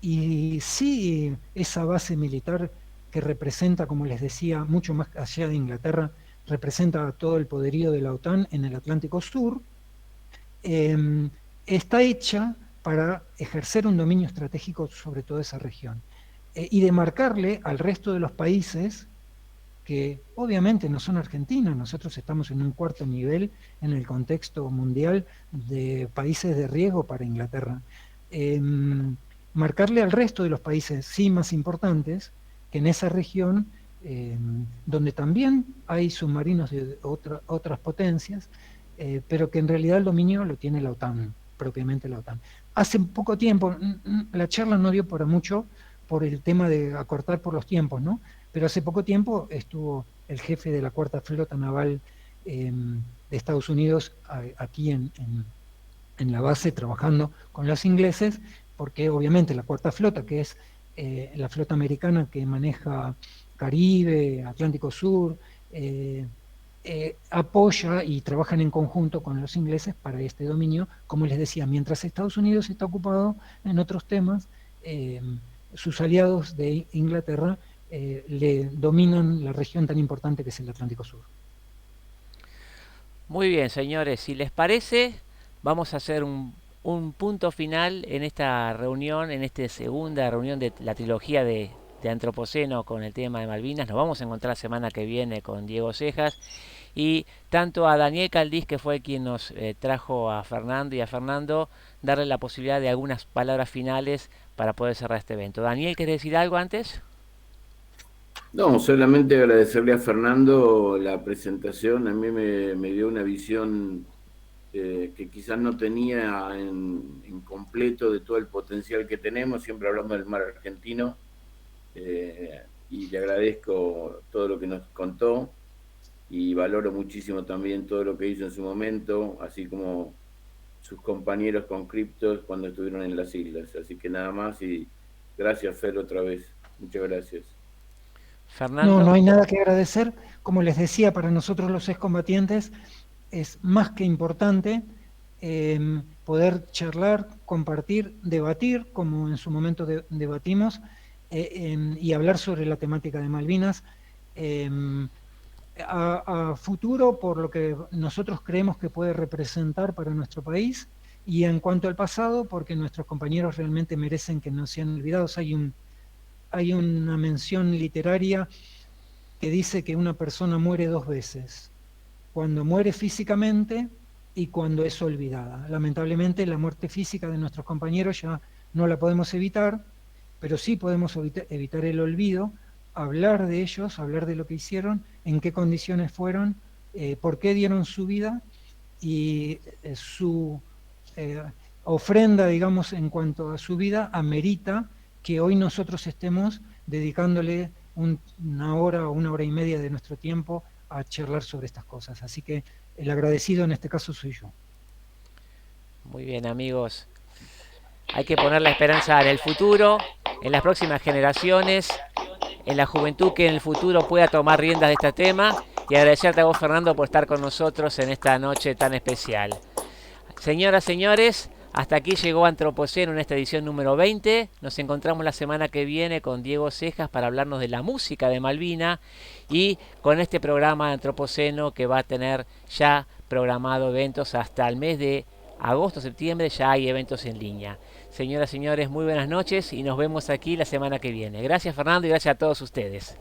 Y sí, esa base militar que representa, como les decía, mucho más allá de Inglaterra, representa todo el poderío de la OTAN en el Atlántico Sur, está hecha para ejercer un dominio estratégico sobre toda esa región y demarcarle al resto de los países que obviamente no son Argentina, nosotros estamos en un cuarto nivel en el contexto mundial de países de riesgo para Inglaterra. Marcarle al resto de los países sí más importantes que en esa región, donde también hay submarinos de otras potencias, pero que en realidad el dominio lo tiene la OTAN, propiamente la OTAN. Hace poco tiempo, la charla no dio para mucho por el tema de acortar por los tiempos, ¿no? Pero hace poco tiempo estuvo el jefe de la Cuarta Flota Naval de Estados Unidos aquí en la base trabajando con los ingleses, porque obviamente la Cuarta Flota, que es la flota americana que maneja Caribe, Atlántico Sur, apoya y trabajan en conjunto con los ingleses para este dominio, como les decía, mientras Estados Unidos está ocupado en otros temas, sus aliados de Inglaterra le dominan la región tan importante que es el Atlántico Sur. Muy bien, señores, si les parece, vamos a hacer un punto final en esta reunión, en esta segunda reunión de la trilogía de Antropoceno con el tema de Malvinas. Nos vamos a encontrar la semana que viene con Diego Cejas y tanto a Daniel Caldiz, que fue quien nos trajo a Fernando, y a Fernando, darle la posibilidad de algunas palabras finales para poder cerrar este evento. Daniel, ¿querés decir algo antes? No, solamente agradecerle a Fernando la presentación. A mí me dio una visión que quizás no tenía en completo de todo el potencial que tenemos. Siempre hablamos del mar argentino, y le agradezco todo lo que nos contó y valoro muchísimo también todo lo que hizo en su momento, así como sus compañeros conscriptos cuando estuvieron en las islas. Así que nada más, y gracias, Fer, otra vez. Muchas gracias. Fernando. No hay nada que agradecer. Como les decía, para nosotros los excombatientes es más que importante poder charlar, compartir, debatir, como en su momento debatimos, y hablar sobre la temática de Malvinas a futuro, por lo que nosotros creemos que puede representar para nuestro país, y en cuanto al pasado, porque nuestros compañeros realmente merecen que no sean olvidados. Hay una mención literaria que dice que una persona muere dos veces, cuando muere físicamente y cuando es olvidada. Lamentablemente la muerte física de nuestros compañeros ya no la podemos evitar, pero sí podemos evitar el olvido, hablar de ellos, hablar de lo que hicieron, en qué condiciones fueron, por qué dieron su vida, y su ofrenda, digamos, en cuanto a su vida, amerita que hoy nosotros estemos dedicándole una hora o una hora y media de nuestro tiempo a charlar sobre estas cosas. Así que el agradecido en este caso soy yo. Muy bien, amigos. Hay que poner la esperanza en el futuro, en las próximas generaciones, en la juventud que en el futuro pueda tomar riendas de este tema, y agradecerte a vos, Fernando, por estar con nosotros en esta noche tan especial. Señoras, señores, hasta aquí llegó Antropoceno en esta edición número 20. Nos encontramos la semana que viene con Diego Cejas para hablarnos de la música de Malvina, y con este programa de Antropoceno que va a tener ya programado eventos hasta el mes de agosto, septiembre. Ya hay eventos en línea. Señoras, señores, muy buenas noches y nos vemos aquí la semana que viene. Gracias, Fernando, y gracias a todos ustedes.